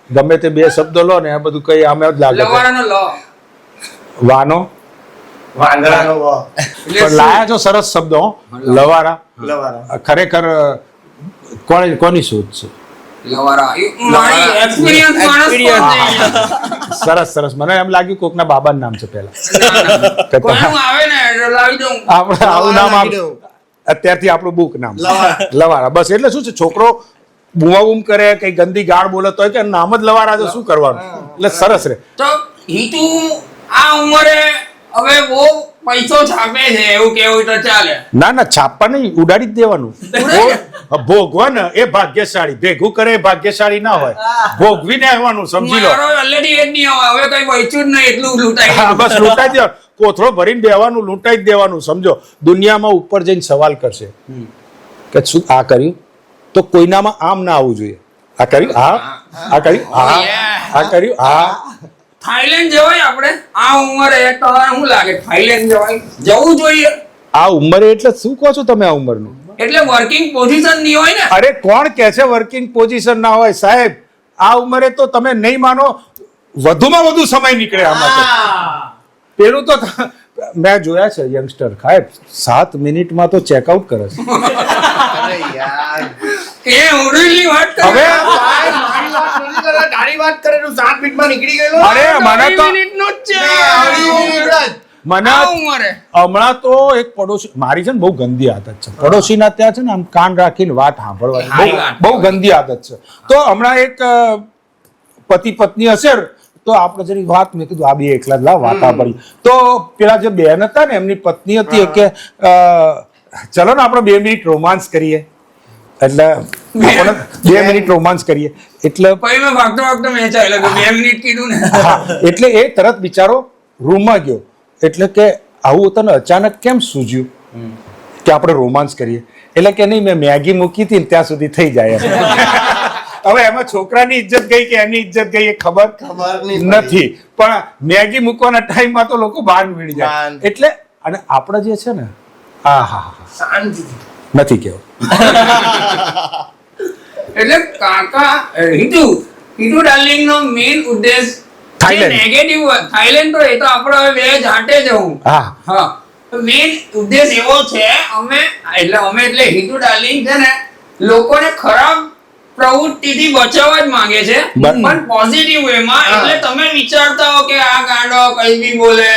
ગમે તે બે શબ્દો લો ને આ બધું કઈ આમે જ લાગે છે. લવારાનો લો. વાનો વાંદરાનો વ. પણ લાયા છો સરસ શબ્દો હો. લવારા લવારા. ખરેખર કોની શોધ છે? લવારા. મારી experience માણસ પણ સરસ મને એમ લાગ્યું કોકના બાબાનું નામ છે પહેલા. છે. કોઈનું આવે ને એટલે લાવી દઉં. આપણે આવું નામ નાખી દઉં. અત્યારથી આપણું બુક નામ લવારા. લવારા. બસ એટલે શું છે છોકરો બૂમાબૂમ કરે કઈ ગંદી ગાળ બોલતો હોય કે નામ જ લવારા તો શું કરવાનું. એટલે સરસ રે. તો હિતુ આ ઉંમરે હવે બહુ પૈસો છાપે છે એવું કેવું તો ચાલે. ના છાપવા નહીં ઉડાડી જ દેવાનું. ભોગવા ને એ ભાગ્યશાળી, ભેગું કરે એ ભાગ્યશાળી ના હોય, ભોગવીને આવવાનું, સમજી લો. મારો already એ જ નહીં આવે. હવે કઈ બચ્યું જ નહીં, એટલું લૂંટાઈ હા, ગયું. બસ લૂંટાઈ દે, કોથળો ભરીને બેવાનું, લૂંટાઈ જ દેવાનું. સમજો, દુનિયામાં ઉપર જઈને સવાલ કરશે કે શું આ કર્યું, તો કોઈનામાં આમ ના આવવું જોઈએ. આ કર્યું, આ કર્યું, આ કર્યું, થાઈલેન્ડ જવાય આપણે આ ઉંમરે? તમારે શું લાગે થાઈલેન્ડ જવાય? જવું જોઈએ. આ ઉંમરે એટલે શું કહો છો તમે? આ ઉંમરનું એટલે વર્કિંગ પોઝિશન નહીં હોય ને. અરે કોણ કે છે વર્કિંગ પોઝિશન ના હોય સાહેબ? આ ઉંમરે તો તમે નહીં માનો, વધુમાં વધુ સમય નીકળે આમાં તો. પેલું તો મેં જોયા છે યંગસ્ટર સાહેબ 7 મિનિટમાં તો ચેકઆઉટ કરે છે. અરે યાર એ ઉડીની વાત કરે. હવે ભાઈ, મારી વાત નથી કરતા, તારી વાત કરે તું 7 મિનિટમાં નીકળી ગયેલો. અરે મને તો મિનિટનું જ છે. અઢી મિનિટ જ. મને આ ઉંમરે હમણાં તો એક પડોશી, મારી છે ને બહુ ગંદી આદત છે પડોશીના ત્યાં છે ને આમ કાન રાખીને વાત સાંભળવાની, હારી વાત. બહુ ગંદી આદત છે. તો હમણાં એક પતિ પત્ની હશે તો આપણે જરી વાત, મેં કીધું આ બે એકલા જ લાવ વાત સાંભળી. તો પેલા જે બેન હતા ને એમની પત્ની હતી કે ચલો ને આપણે 2 મિનિટ રોમાન્સ કરીએ. એટલે આપણે 2 મિનિટ રોમાન્સ કરીએ એટલે પછી મેં ભાગતો ભાગતો મેચાય એટલે 2 મિનિટ કીધું ને. હા, એટલે એ તરત બિચારો રૂમમાં ગયો. એટલે કે આવું તને અચાનક કેમ સૂઝ્યું કે આપણે રોમાન્સ કરીએ? એટલે કે નહીં, મેં મેગી મૂકી હતી ને ત્યાં સુધી થઈ જાય એમ. હવે એમાં છોકરાની ઇજ્જત ગઈ કે એની ઇજ્જત ગઈ એ ખબર નહીં નથી, પણ મેગી મૂકવાના ટાઈમમાં તો લોકો બહાર વીણી જાય. બાન. એટલે અને આપણે જે છે ને, હા શાંતિથી. નથી કેવું. એટલે કાકા હિતુ ડાર્લિંગ નો મેઇન ઉદ્દેશ થાઈલેન્ડ. નેગેટિવ થાઈલેન્ડ તો એ તો આપણે હવે બે જાતે જવું. હા, હા, મેઇન ઉદ્દેશ એવો છે અમે એટલે હિતુ ડાર્લિંગ છે ને લોકોને ખરાબ પ્રવૃત્તિથી બચાવવા જ માંગે છે, પણ પોઝિટિવ વેમાં. એટલે તમે વિચારતા હો કે આ ગાંડો કઈ બી બોલે,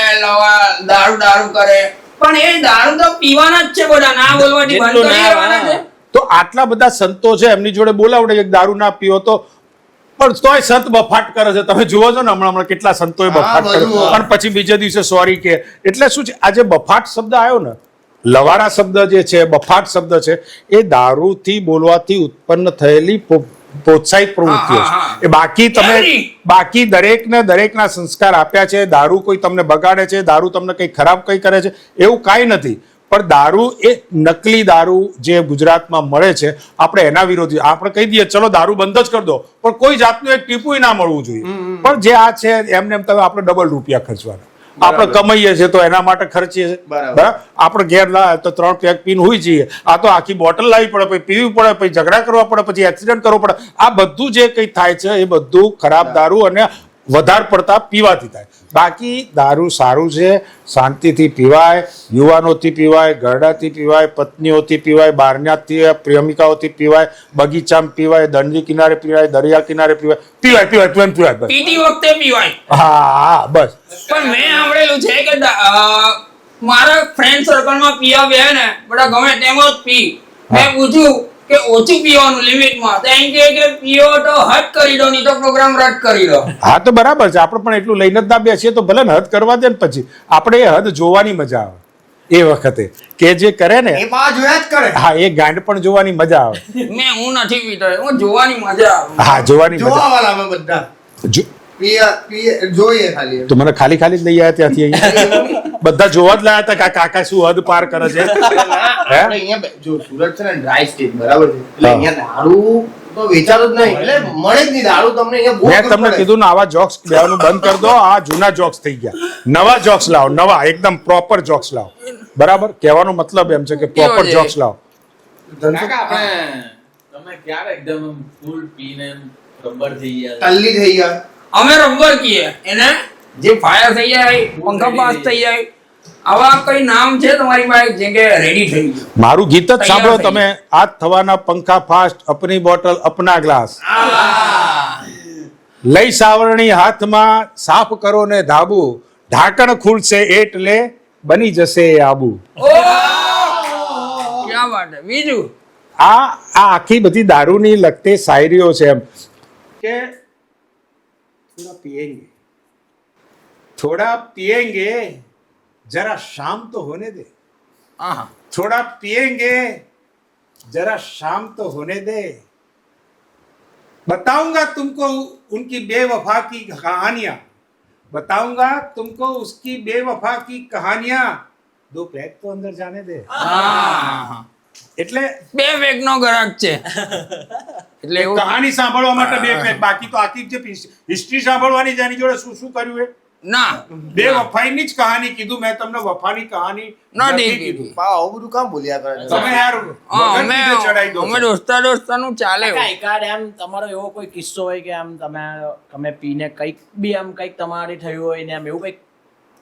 દારૂ કરે, પણ એ દારૂ તો પીવાના જ છે બધા, ના બોલવાથી બંધ કરી દેવાના છે. તો આટલા બધા સંતો છે, એમની જોડે બોલાવડે એક દારૂ ના પીવો તો, પણ તોય સંત બફાટ કરે છે. તમે જુઓ છો ને હમણાં કેટલા સંતોએ બફાટ બધું. કર્યો, પણ પછી બીજે દિવસે સોરી કે. એટલે શું છે, આજે બફાટ શબ્દ આવ્યો ને, લવારા શબ્દ જે છે, બફાટ શબ્દ છે, એ દારૂથી બોલવાથી ઉત્પન્ન થયેલી પ્રોત્સાહિત પ્રવૃત્તિઓ છે. એ બાકી દરેકના સંસ્કાર આપ્યા છે. દારૂ કોઈ તમને બગાડે છે, દારૂ તમને કંઈ ખરાબ કંઈ કરે છે એવું કાંઈ નથી. પણ દારૂ એ નકલી દારૂ જે ગુજરાતમાં મળે છે, આપણે એના વિરોધી. આપણે કહી દઈએ ચલો દારૂ બંધ જ કરી દો, પણ કોઈ જાતનું એક ટીપુય ના મળવું જોઈએ. પણ જે આ છે એમને એમ તમે આપણે ડબલ રૂપિયા ખર્ચવાના. આપણે કમાઈએ છીએ તો એના માટે ખર્ચીએ છીએ, બરાબર. આપણે ઘેર લાવે તો 3 પેક પીને હોઈ જઈએ, આ તો આખી બોટલ લાવવી પડે, પછી પીવી પડે, પછી ઝઘડા કરવા પડે, પછી એક્સિડન્ટ કરવો પડે. આ બધું જે કંઈ થાય છે એ બધું ખરાબ દારૂ અને વધારે પડતા પીવાથી થાય. બાકી દારૂ સારું છે, શાંતિથી પીવાય, યુવાનોથી પીવાય, ઘરડાથી પીવાય, પત્નીઓથી પીવાય, બહારનાથી પ્રેમિકાઓથી પીવાય, બગીચામાં પીવાય, દંડી કિનારે પીવાય, દરિયા કિનારે પીવાય. પીતી વખતે પીવાય. હા, બસ. પણ મેં સાંભળેલું છે કે મારા ફ્રેન્ડ સર્કલમાં પીવા બે ને બધા ગમે તેમ જ પી. મેં પૂછ્યું કે ઓછું પીવાનું લિમિટમાં, તો એમ કે પીવો તો હદ કરી દો, નહીં તો પ્રોગ્રામ રદ કરી દો. હા, તો બરાબર છે. આપણે પણ એટલું લઈને જ ના બેસીએ તો ભલે ને હદ કરવા દે ને, પછી આપણે એ હદ જોવાની મજા આવે. એ વખતે કે જે કરે ને એ પાછા જોયા જ કરે. હા, એ ગાંડ પણ જોવાની મજા આવે. હું નથી પીતો, હું જોવાની મજા આવે. હા, જોવાની મજા જોવાવાળા અમે બધા જો- જોઈએ ખાલી. તો મને ખાલી જ લઈ આવ્યા ત્યાંથી અહીંયા બધા જોવા જ લાયા હતા કે આ કાકા શું હદ પાર કરે છે. આપણે અહીંયા જો સુરત છે ને ડ્રાય સ્ટેટ બરાબર છે, એટલે અહીંયા દારૂ તો વેચાતો જ નહીં, એટલે મળે જ નહીં દારૂ તમને અહીંયા બહુ મેં તમને કીધું ને આવા જોક્સ લેવાનું બંધ કરી દો. આ જૂના જોક્સ થઈ ગયા, નવા જોક્સ લાવો, નવા એકદમ પ્રોપર જોક્સ લાવો. બરાબર, કહેવાનો મતલબ એમ છે કે પ્રોપર જોક્સ લાવો. કાકા આપણે તમે ક્યારે એકદમ ફૂલ પીને રબર થઈ ગયા? ટલ્લી થઈ ગયા. અમે રબર કીએ એને, જે ફાયર થઈ જાય, પંખા પાસ થઈ જાય, આવા કઈ નામ છે તમારી પાસે જે કે રેડી થઈ ગયું? મારું ગીત જ સાંભળો તૈયાર તમે. આજ થવાના પંખા ફાસ્ટ, અપની બોટલ અપના ગ્લાસ, લઈ સાવરણી હાથમાં, સાફ કરો ને ધાબુ, ઢાંકણ ખુલશે એટલે બની જશે આબુ. ક્યાં વાત છે. બીજું આ આખી બધી દારૂની લગતી શાયરીઓ છે એમ કે થોડા पिएंगे जरा शाम तो होने दे, આહા थोड़ा पिएंगे जरा शाम तो होने दे बताऊंगा तुमको उनकी बेवफा की कहानियां बताऊंगा तुमको उसकी बेवफा की कहानियां दो पैक तो अंदर जाने दे એટલે બે વેગનો ગ્રાહક છે એટલે એવું કહાની સાંભળવા માટે બે પેજ બાકી તો આખી જે હિસ્ટ્રી સાંભળવાની છે એની જોડે શું શું કર્યું એ ના બે વફાઈની જ કહાની કીધું મેં તમને વફાની કહાની નથી નથી કીધી. બા આવું બધું કામ બોલ્યા કરે છે? તમે યાર હા, વગર કીધે ચડાઈ દો અમે છો. દોસ્તાનું ચાલે એવું. કાકા, એકાદ એમ તમારો એવો કોઈ કિસ્સો હોય કે આમ તમે પીને કંઈક બી આમ કંઈક તમારી થયું હોય ને એમ એવું કંઈક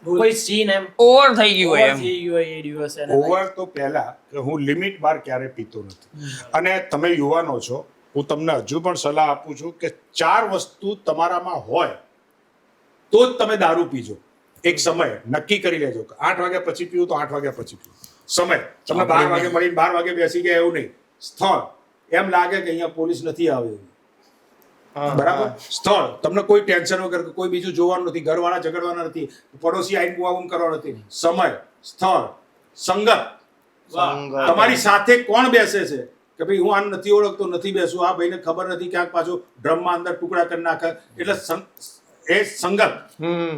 કોઈ સીન એમ ઓવર થઈ ગયું હોય over એમ થઈ ગયું હોય એ દિવસે ને ઓવર તો પહેલા કે હું લિમિટ બાર ક્યારે પીતો નથી અને તમે યુવાનો છો હું તમને હજુ પણ સલાહ આપું છું કે 4 વસ્તુ તમારામાં હોય તો જ તમે દારૂ પીજો એક સમય નક્કી કરી લેજો કે 8 વાગ્યા પછી પીવું તો 8 વાગ્યા પછી પીવું સમય તમને 12 વાગે મળીને 12 વાગે બેસી ગયા એવું નહીં સ્થળ એમ લાગે કે અહીંયા પોલીસ નથી આવે બરાબર સ્થળ તમને કોઈ ટેન્શન વગર કે કોઈ બીજું જોવાનું નથી ઘરવાળા ઝઘડવાના નથી પડોશી આઈને બુઆ કરવાનો નથી સમય સ્થળ સંગત તમારી સાથે કોણ બેસે છે કે ભાઈ હું આને નથી ઓળખતો નથી બેસું આ ભાઈને ખબર નથી ક્યાંક પાછું ડ્રમમાં અંદર ટુકડા કરી નાખે એટલે એ સંગત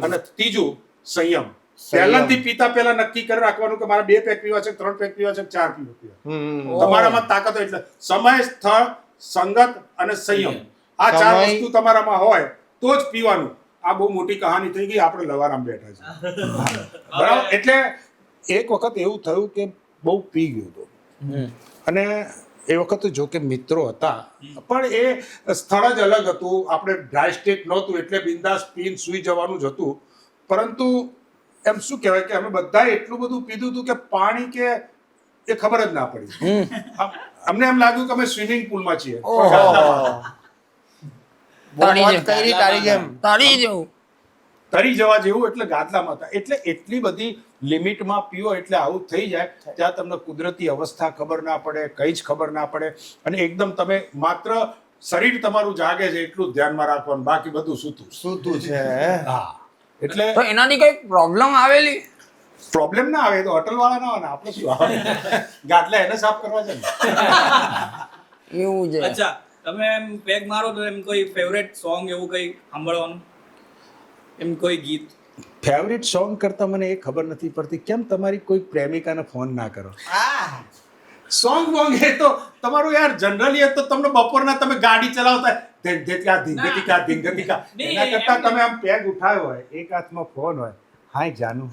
અને ત્રીજું સંયમ પહેલાથી પીતા પહેલા નક્કી કરી રાખવાનું કે મારે 2 પેક પીવા છે 3 પેક પીવા છે 4 પીવા તમારામાં તાકાત હોય એટલે સમય સ્થળ સંગત અને સંયમ આ 4 સમય- વસ્તુ તમારામાં હોય તો જ પીવાનું આ બહુ મોટી કહાની થઈ ગઈ આપણે લવારામ બેઠા છે બરાબર એટલે એક વખત એવું થયું કે બહુ પી ગયો હતો અને એ વખતે જો કે મિત્રો હતા પણ એ સ્થળ જ અલગ હતું આપણે ડ્રાય સ્ટેટ નહોતું એટલે બિંદાસ પીને સૂઈ જવાનું જ હતું પરંતુ એમ શું કહેવાય કે અમે બધાએ એટલું બધું પીધું હતું કે પાણી કે એ ખબર જ ના પડી અમને એમ લાગ્યું કે અમે સ્વિમિંગ પુલમાં છીએ બહુ મોજ કરી તારી જેમ. તારી જેવું તરી જવા જેવું એટલે ગાદલામાં હતા એટલે એટલી બધી લિમિટમાં પીઓ એટલે આવું થઈ જાય ત્યાં તમને કુદરતી અવસ્થા ખબર ના પડે કઈ જ ખબર ના પડે અને એકદમ તમે માત્ર શરીર તમારું જાગે છે એટલું જ ધ્યાનમાં રાખવાનું બાકી બધું સૂતું છે હા એટલે તો એનાથી કઈ પ્રોબ્લેમ આવેલી પ્રોબ્લેમ ના આવે તો હોટલ વાળા ના આવે ને આપણે શું આવે ગાદલા એને સાફ કરવા છે ને એવું છે અચ્છા તમે એમ પેગ મારો તો એમ કોઈ ફેવરેટ સોંગ એવું કઈ સાંભળવાનું એમ કોઈ ગીત ફેવરિટ સોંગ કરતા મને એ ખબર નથી પડતી કેમ તમારી કોઈ પ્રેમિકાને ફોન ના કરો સોંગ વોંગ એ તો તમારું યાર જનરલી તો તમને બપોરના તમે ગાડી ચલાવતા ધીંગતિકા એના કરતા તમે આમ પેગ ઉઠાવ્યો હોય એક હાથમાં ફોન હોય હાય જાનુ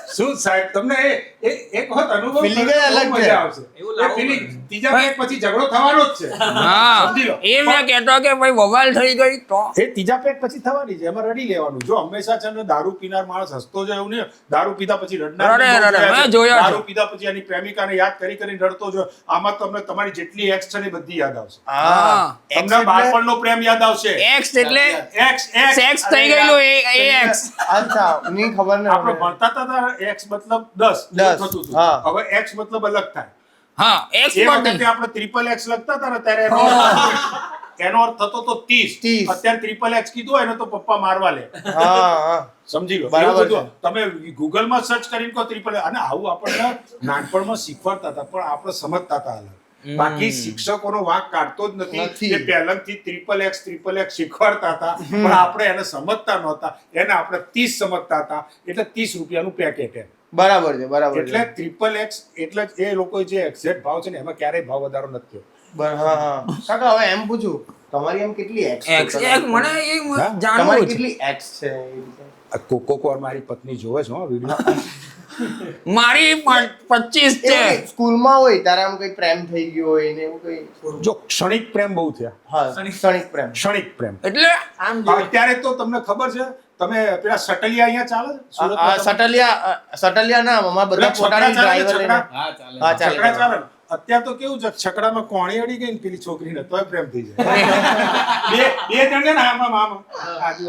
શું સાહેબ તમને એ એક વખત અનુભવ Feeling જ અલગ છે. મજા આવશે એવું એ લાવો feeling ત્રીજા પેગ પછી ઝઘડો થવાનો જ છે હા સમજી લો. એ મેં કહેતો કે ભાઈ બવાલ થઈ ગઈ તો એ ત્રીજા પેક પછી થવાની છે એમાં રડી લેવાનું જો હંમેશા છે ને દારૂ પીનાર માણસ હસતો જાય એવું નહીં દારૂ પીધા પછી રડનાર રડે, બી બહુ રડે. જોયા છે. મેં જોયા છે. દારૂ પીધા પછી એની પ્રેમિકાને યાદ કરી કરીને રડતો જો આમાં તમને તમારી જેટલી એક્સ છે ને એ બધી યાદ આવશે હા તમને બાળપણનો પ્રેમ યાદ આવશે એક્સ એટલે એક્સ એક્સ સેક્સ થઈ ગયેલું એ એક્સ અચ્છા ની ખબર ને આપણે ભણતા હતા ત્યારે એક્સ મતલબ 10 10, થતું હતું હા. હવે એક્સ મતલબ અલગ થાય હા એક્સ એ બટન વખતે આપણે ટ્રિપલ એક્સ લખતા હતા ને ત્યારે એનો અર્થ થતો તો 30 30. અત્યારે ટ્રિપલ એક્સ કીધું હોય ને તો પપ્પા મારવા લે હા સમજી લો બરાબર એવું બધું તમે ગૂગલમાં સર્ચ કરીને કહો ત્રિપલ અને આવું આપણને નાનપણમાં શીખવાડતા હતા પણ આપણે સમજતા હતા અલગ બાકી શિક્ષકોનો વાંક કાઢતો જ નથી. નથી એ પહેલાથી ટ્રિપલ એક્સ શીખવાડતા હતા પણ આપણે એને સમજતા નહોતા એને આપણે 30 સમજતા હતા એટલે 30 રૂપિયાનું પેકેટ એમ બરાબર છે બરાબર એટલે છે ટ્રિપલ એક્સ એટલે જ એ લોકો જે એક્ઝેક્ટ ભાવ છે ને એમાં ક્યારેય ભાવ વધારો નથી થયો હા હા કાકા હવે એમ પૂછું તમારી એમ કેટલી એક્સ એક્સ એક મને એ હા? જાણવું તમારી છે કેટલી એક્સ છે એ રીતે? આ કોક વાર મારી પત્ની જોવે છે હો વિડીયો મારી 25 છે એવું કઈ સ્કૂલમાં હોય તારે આમ કઈ પ્રેમ થઈ ગયો હોય ને એવું કઈ જો ક્ષણિક પ્રેમ બહુ થયા હા ક્ષણિક પ્રેમ ક્ષણિક પ્રેમ એટલે આમ જો અત્યારે તો તમને ખબર છે તમે પેલા સટલિયા અહીંયા ચાલે છે? સુરતમાં સટલિયા ના અમારા બધા પેલા છકડા પોતાની ચાલે છે, ડ્રાઈવર લઈને છકડા? હા ચાલે હા ચાલે છકડા ચાલે ને. અત્યારે તો કેવું છે છકડામાં કોણી અડી ગઈ ને પેલી છોકરીને તોય પ્રેમ થઈ જાય બે જણ છે ને આમાં આમાં આજુ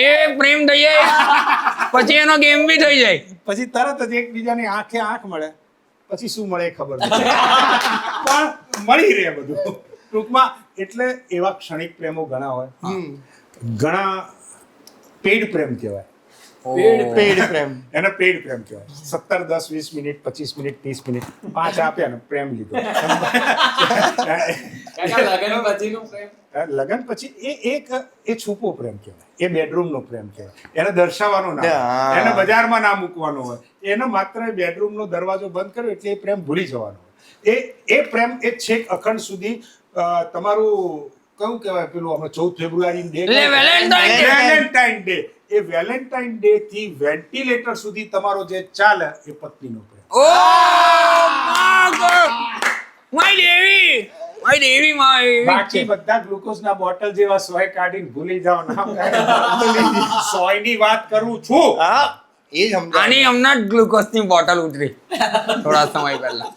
એ પ્રેમ થઈ જાય પછી એનો ગેમ બી થઈ જાય પછી તરત જ એકબીજાની આંખે આંખ મળે પછી શું મળે એ ખબર નથી પણ મળી રહે બધું ટૂંકમાં એટલે એવા ક્ષણિક પ્રેમો ઘણા હોય ઘણા પેડ પ્રેમ કહેવાય પેડ પ્રેમ. એને પેડ પ્રેમ કહેવાય. 17, 10, 20 મિનિટ, 25 મિનિટ, 30 મિનિટ 5 આપ્યા ને પ્રેમ લીધો. કાકા લગન પછીનું પ્રેમ લગન પછી એ છૂપો પ્રેમ કહેવાય. એ બેડરૂમનો પ્રેમ કહેવાય. એને દર્શાવવાનો ના હોય. હા. એને બજારમાં ના મૂકવાનો હોય. એને માત્ર બેડરૂમનો દરવાજો બંધ કર્યો એટલે એ પ્રેમ ભૂલી જવાનો હોય. એ પ્રેમ એ છેક અખંડ સુધી તમારું કયું કહેવાય પેલું આપણે 14 ફેબ્રુઆરી ડે વેલેન્ટાઇન ડે. એ વેલેન્ટાઇન ડે થી વેન્ટિલેટર સુધી તમારો જે ચાલે એ પત્નીનો પ્રેમ. ઓ માય દેવી બાકી બધા ગ્લુકોઝના બોટલ જેવા સોય કાઢીને ભૂલી જાઓ ના સોયની વાત કરું છું. હા એ જ સમજાય. આની હમણાં જ ગ્લુકોઝની બોટલ ઉતરી થોડા સમય પહેલા.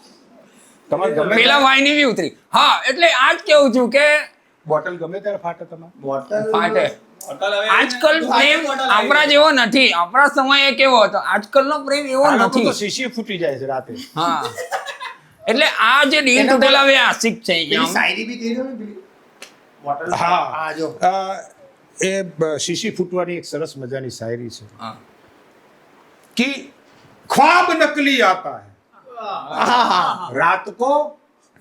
તમારે ગમે પેલા વાઈની બી ઉતરી. હા એટલે આ જ કેવું છું કે બોટલ ગમે ત્યારે ફાટે તમારે ફાટે. હોટલ હવે આજકાલ પ્રેમ આપણા જેવો નથી. આપણા સમયે કેવો હતો, આજકાલનો પ્રેમ એવો આ લોકો નથી. તો શીશી ફૂટી જાય છે રાતે. હા એટલે આ જે દિલ તૂટેલા બે આશિક છે પેલી અહીંયા. શાયરી બી કહી દો ને પેલી. બોટલ. હા. આ જો. એ શીશી ફૂટવાની એક સરસ મજાની શાયરી છે હા. कि ख्वाब नकली आता है આહા. रात को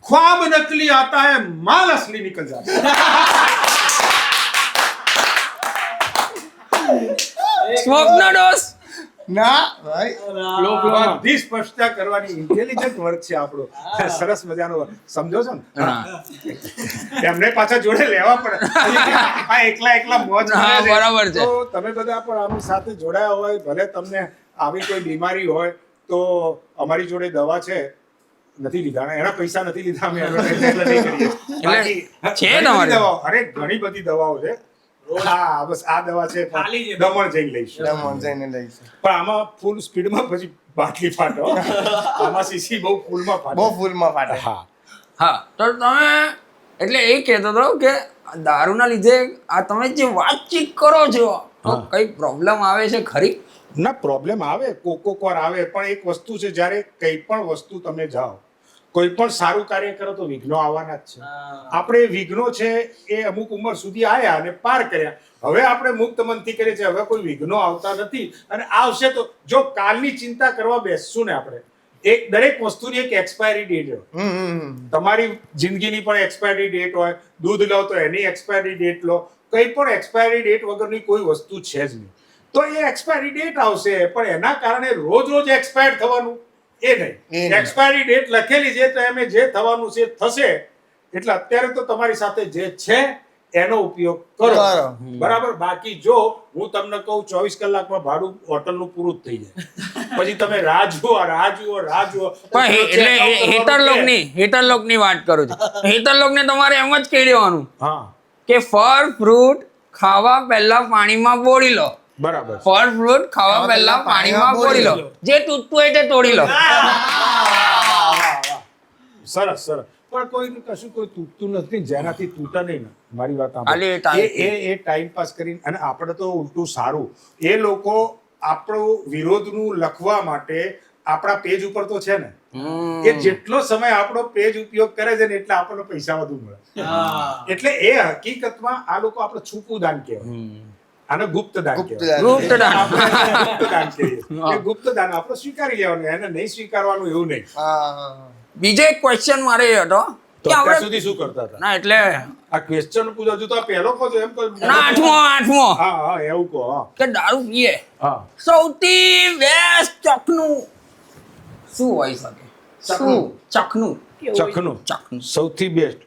ख्वाब नकली आता है माल असली निकल जाता है સ્વપ્ન દોષ. ના ભાઈ. બધી સ્પષ્ટતા કરવાની ઇન્ટેલિજન્ટ વર્ક છે આપણો. સરસ મજાનો work. સમજો છો ને હા એમને પાછા જોડે લેવા પડે આ એકલા મોજ કરે હા, છે. બરાબર છે. તો તમે બધા પણ આની સાથે જોડાયા હોય, ભલે તમને આવી કોઈ બીમારી હોય તો અમારી જોડે દવા છે. નથી લીધા ને, એના પૈસા નથી લીધા અમે advertise એટલે નહીં કરીએ. બાકી છે ઘણી તમારી. બધી દવાઓ, અરે ઘણી બધી દવાઓ છે. હા બસ આ દવા છે પણ ખાલી છે. દમણ જઈને લઈશું. દમણ જઈને લઈશું. પણ આમાં ફૂલ સ્પીડમાં પછી બાટલી ફાટે હો. આમાં સીસી બહુ ફૂલમાં ફાટે. બહુ ફૂલમાં ફાટે. હા હા તો તમે એટલે એ કહેતો હતો કે દારૂના લીધે આ તમે જે વાતચીત કરો છો તો હા. કઈ પ્રોબ્લેમ આવે છે ખરી? ના પ્રોબ્લેમ આવે, કોક વાર આવે, પણ એક વસ્તુ છે જ્યારે કઈ પણ વસ્તુ તમે જાઓ, કોઈ પણ સારું કાર્ય કરો તો વિઘ્નો આવવાના જ છે. આપણે વિઘ્નો છે એ અમુક ઉંમર સુધી આયા અને પાર કર્યા. હવે આપણે મુક્ત મનથી કરીએ છીએ. હવે કોઈ વિઘ્નો આવતા નથી અને આવશે તો જો કાલની ચિંતા કરવા બેસશું ને આપણે, એક દરેક વસ્તુની એક એક્સપાયરી ડેટ હોય. તમારી જિંદગીની પણ એક્સપાયરી ડેટ હોય. દૂધ લો તો એની એક્સપાયરી ડેટ લો. કંઈ પણ એક્સપાયરી ડેટ વગરની કોઈ વસ્તુ છે જ નહીં. તો એ એક્સપાયરી ડેટ આવશે પણ એના કારણે રોજ એક્સપાયર થવાનું એ નહીં. એક્સપાયરી ડેટ લખેલી છે તો એમે જે થવાનું છે થશે. એટલે અત્યારે તો તમારી સાથે જે છે એનો ઉપયોગ કરો. બરાબર. બાકી જો હું તમને કહું 24 કલાકમાં ભાડું હોટલનું પૂરું જ થઈ જાય, પછી તમે રાહ જુઓ. પણ એટલે હેતરલોકની વાત કરું છું. હેતરલોકને તમારે એમ જ કહી દેવાનું હા કે ફળ ફ્રૂટ ખાવા પહેલા પાણીમાં બોળી લો. બરાબર. ફળ ફ્રૂટ ખાવા પહેલા પાણીમાં બોળી લો. જે તૂટતું હોય તે તોડી લો. સરસ. પણ કોઈ તૂટતું નથી જેનાથી તૂટે નહીં ને. મારી વાત ખાલી એ સાંભળો. time. એ ટાઈમ પાસ કરીને અને આપણે તો ઉલટું સારું. એ લોકો આપણો વિરોધનું લખવા માટે આપણા પેજ ઉપર તો છે ને, એ જેટલો સમય આપણો પેજ ઉપયોગ કરે છે ને એટલે આપણને પૈસા વધુ મળે. એટલે એ હકીકતમાં આ લોકો આપણે છૂપું દાન કહેવાય. આને ગુપ્ત દાન કહેવાય. ગુપ્તદાન. આપણે ગુપ્ત દાન કહીએ. એ ગુપ્ત દાન આપણે સ્વીકારી લેવાનું, એને નહીં સ્વીકારવાનું એવું નહીં. બીજો એક ક્વેશ્ચન મારે એ હતો તો કે અત્યાર આપણે સુધી શું કરતા હતા? ના એટલે આ ક્વેશ્ચન પૂછો છો તો આ પહેલો કહો છો એમ કહો. ના આઠમો હા એવું કહો. હા કે દારૂ પીએ હા સૌથી બેસ્ટ ચખનું શું હોઈ શકે? ચખનું ચખનું સૌથી બેસ્ટ.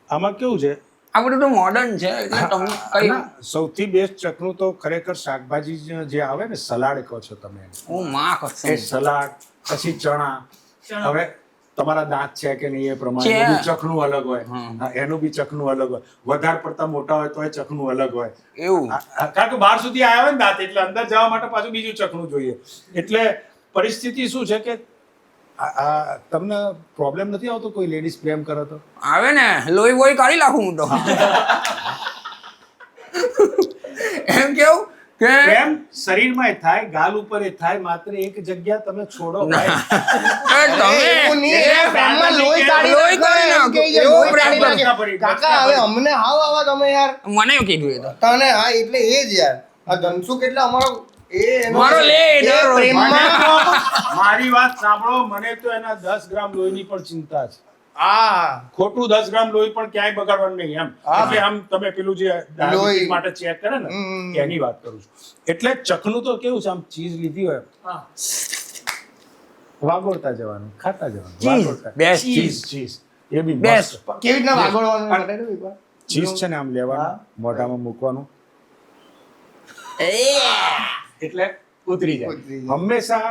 આમાં કેવું છે, આ બધું તો મોડર્ન છે એટલે તમને કઈ ના, સૌથી બેસ્ટ ચખનું તો ખરેખર શાકભાજી જે આવે ને, સલાડ કહો છો તમે, ઓ માં એ કસમ સલાડ, પછી ચણા. હવે તમારા દાંત છે કે નહીં એ પ્રમાણે છે. બી ચખનું અલગ હોય. હા, એનું બી ચખનું અલગ હોય. વધારે પડતા મોટા હોય તો એ ચખનું અલગ હોય. એવું કારણ કે બહાર સુધી આવ્યા હોય ને દાંત, એટલે અંદર જવા માટે પાછું બીજું ચખનું જોઈએ. એટલે પરિસ્થિતિ શું છે કે આ તમને પ્રોબ્લેમ નથી આવતો કોઈ લેડીઝ પ્રેમ કરે તો? આવે ને, લોહી બોય કાઢી નાખું હું તો. એમ કેવું કે પ્રેમ શરીરમાં થાય, ગાલ ઉપર થાય, માત્ર એક જગ્યા તમે છોડો ભાઈ. એવું નહીં, એ પ્રેમમાં લોહી કાઢી લોહી કાઢી નાખો, એમ નાખો. કહી છે, એવો લોહી પ્રેમ કાઢી નાખો. કાકા હવે અમને હાવ આવા તમે યાર મને એવું કીધું એ તો તને. હા એટલે એ જ યાર. આ ધનસુખ એટલે અમારો મારો લે એ દારૂ. પ્રેમમાં મારી વાત સાંભળો, મને તો એના 10 ગ્રામ લોહીની પણ ચિંતા છે. હા ખોટું 10 ગ્રામ લોહી પણ ક્યાંય બગાડવાનું નહીં એમ. એટલે આમ તમે પેલું જે ડાયાબિટીસ લોહી. માટે ચેક કરે ને એની વાત કરું છું. એટલે ચખનું તો કેવું છે, આમ ચીઝ લીધી હોય વાગોળતા જવાનું, ખાતા જવાનું, વાગોળતા. Best. ચીઝ એ બી Best. મસ્ત. કેવી રીતના વાગોળવાનું બતાવી દો એકવાર. ચીઝ છે ને આમ લેવાનું, મોઢામાં મૂકવાનું, એટલે ઉતરી જાય. ઉતરી જાય. હંમેશા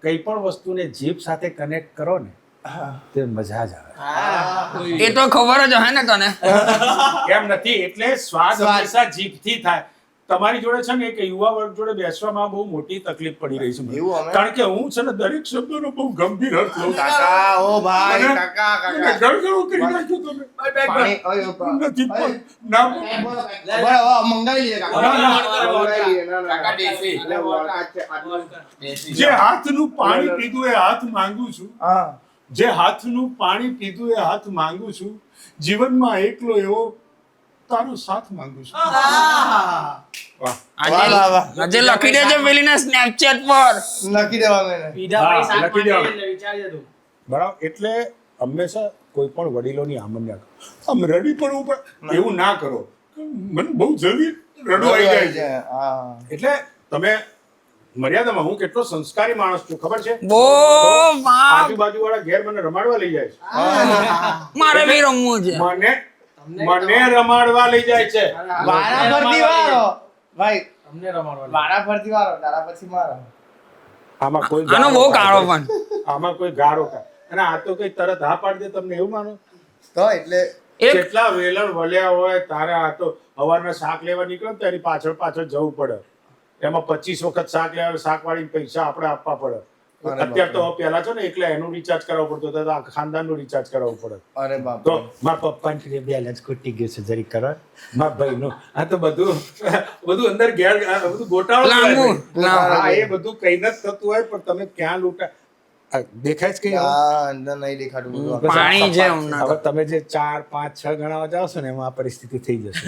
કઈ પણ વસ્તુને જીભ સાથે કનેક્ટ કરો ને તે મજા જ આવે. એ તો ખબર જ હે ને તને. એમ નથી, એટલે સ્વાદ સ્વાદ. હંમેશા જીભથી થાય. તમારી જોડે છે ને એક યુવા વર્ગ જોડે બેસવામાં બહુ મોટી તકલીફ પડી રહી છે મને. એવું અમે? કારણ કે હું છે ને દરેક શબ્દનો બહુ ગંભીર અર્થ લઉં છું. કાકા ઓ ભાઈ મને- કાકા મને કાકા ગળગળો કરી નાખ્યો તમે. પાણી ઓય, ઓય, નથી ઓય. પણ ના બરાબર, હવે મંગાવી લઈએ કાકા. ના, ના. મંગાવી લઈએ, ના, ના. કાકા દેશી. એટલે વોડકા છે, આટલું. દેશી. જે હાથનું પાણી પીધું એ હાથ માંગુ છું. હા જે હાથનું પાણી પીધું એ હાથ માંગુ છું. જીવનમાં એકલો એવો તારો સાથ માંગુ છું. વાહ. આજે લખી દેજે પેલીને સ્નેપચેટ પર. લખી દેવા મેને પીધા હા, પછી શાક લખી દેવાનું. માંગે એટલે વિચારજે તું. બરાબર, એટલે હંમેશા કોઈ પણ વડીલોની આમન્યા કરો. આમ રડી પણ ઉપર એવું ના કરો. મને બહુ જલ્દી રડવું આવી જાય છે. હા એટલે તમે મર્યાદામાં, હું કેટલો સંસ્કારી માણસ છું ખબર છે. બો બાપ. આજુબાજુ વાળા ઘેર મને રમાડવા લઈ જાય છે. મારે બી રમવું છે. મને રમાડવા લઈ જાય છે. વારા ફરતી વારો ભાઈ તમને રમાડવાનું. વારા ફરતી વારો તારા પછી મારો આમાં કોઈ આનો ગાળો બહુ કાળો કાઢે. પણ. આમાં કોઈ ગાળો કાઢે. અને આ તો કઈ તરત હા પાડી દે તમને એવું માનો. તો એટલે એક કેટલા વેલણ વળ્યા હોય તારે. આ તો સવારના શાક લેવા નીકળે ને તો એની પાછળ પાછળ જવું પડે. એમાં 25 વખત શાક લેવા, શાક વાળીને પૈસા આપણે આપવા પડે. અત્યારે તો પેલા છે ને એકલા એનું રિચાર્જ કરાવવું પડતું હતું, આ ખાનદાનનું રિચાર્જ કરાવવું પડે. અરે બાપ તો મારા પપ્પાને બેલેન્સ ખૂટી ગયું છે જરી કરો, મારા ભાઈનું આ તો બધું અંદર ઘેર બધું ગોટાળો લાંબુ. થાય ભાઈ. હા, એ બધું કઈ ન થતું હોય પણ તમે ક્યાં લૂંટા. આ દેખાય છે કઈ હવે? હા અંદર નહીં દેખાતું બધું બસ આ પાણી છે પપ્પા- હમણાં હવે તમે જે 4, 5, 6 ગણાવા જાઓ છો ને એમાં આ પરિસ્થિતિ થઈ જશે.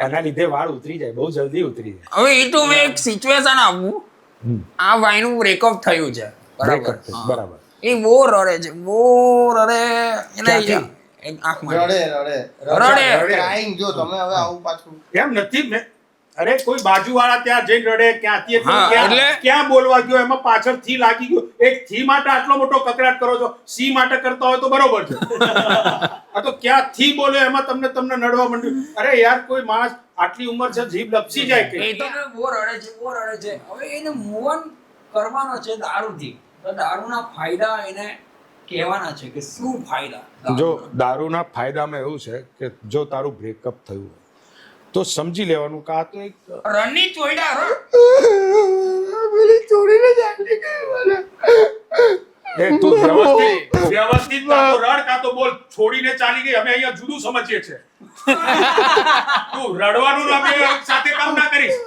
એના લીધે વાળ ઉતરી જાય, બહુ જલ્દી ઉતરી જાય. હવે એ તો મેં એક સિચ્યુએશન આપું. આ ભાઈનું બ્રેકઅપ થયું છે બરાબર. Breakup થયું, બરાબર. એ બહુ રડે છે, બહુ રડે. એને ક્યાંથી? એક આંખમાં રડે રડે. ક્રાઇંગ જો તમે હવે આવું પાછું એમ નથી મેં અરે કોઈ બાજુવાળા ત્યાં જઈને રડે ક્યાંથી એ તો હા, ક્યાં એટલે- ક્યાં બોલવા ગયો એમાં પાછળ થી લાગી ગયો. એક થી માટે આટલો મોટો કકડાટ કરો છો, સી માટે કરતા હોય તો બરોબર છે. આ તો ક્યાં થી બોલે એમાં તમને નડવા માંડ્યું. અરે યાર કોઈ માણસ આટલી ઉંમર છે જીભ લપસી જાય એ કે તો બહુ રડે છે, બહુ રડે છે. હવે એને મૂવ ઓન કરવાનો છે દારૂથી. તો દારૂના ફાયદા એને કહેવાના છે કે શું ફાયદા. જો દારૂના ફાયદામાં એવું છે કે જો તારું બ્રેકઅપ થયું હોય તો સમજી લેવાનું કે આ તો એક રણની ચોયડા રો. પેલી છોડીને ચાલી ગઈ મને એ તું વ્યવસ્થિત કાં તો રડ કાં તો બોલ. છોડીને ચાલી ગઈ અમે અહીંયા જુદું સમજીએ છીએ. તું રડવાનું અમે સાથે કામ ના કરીશ.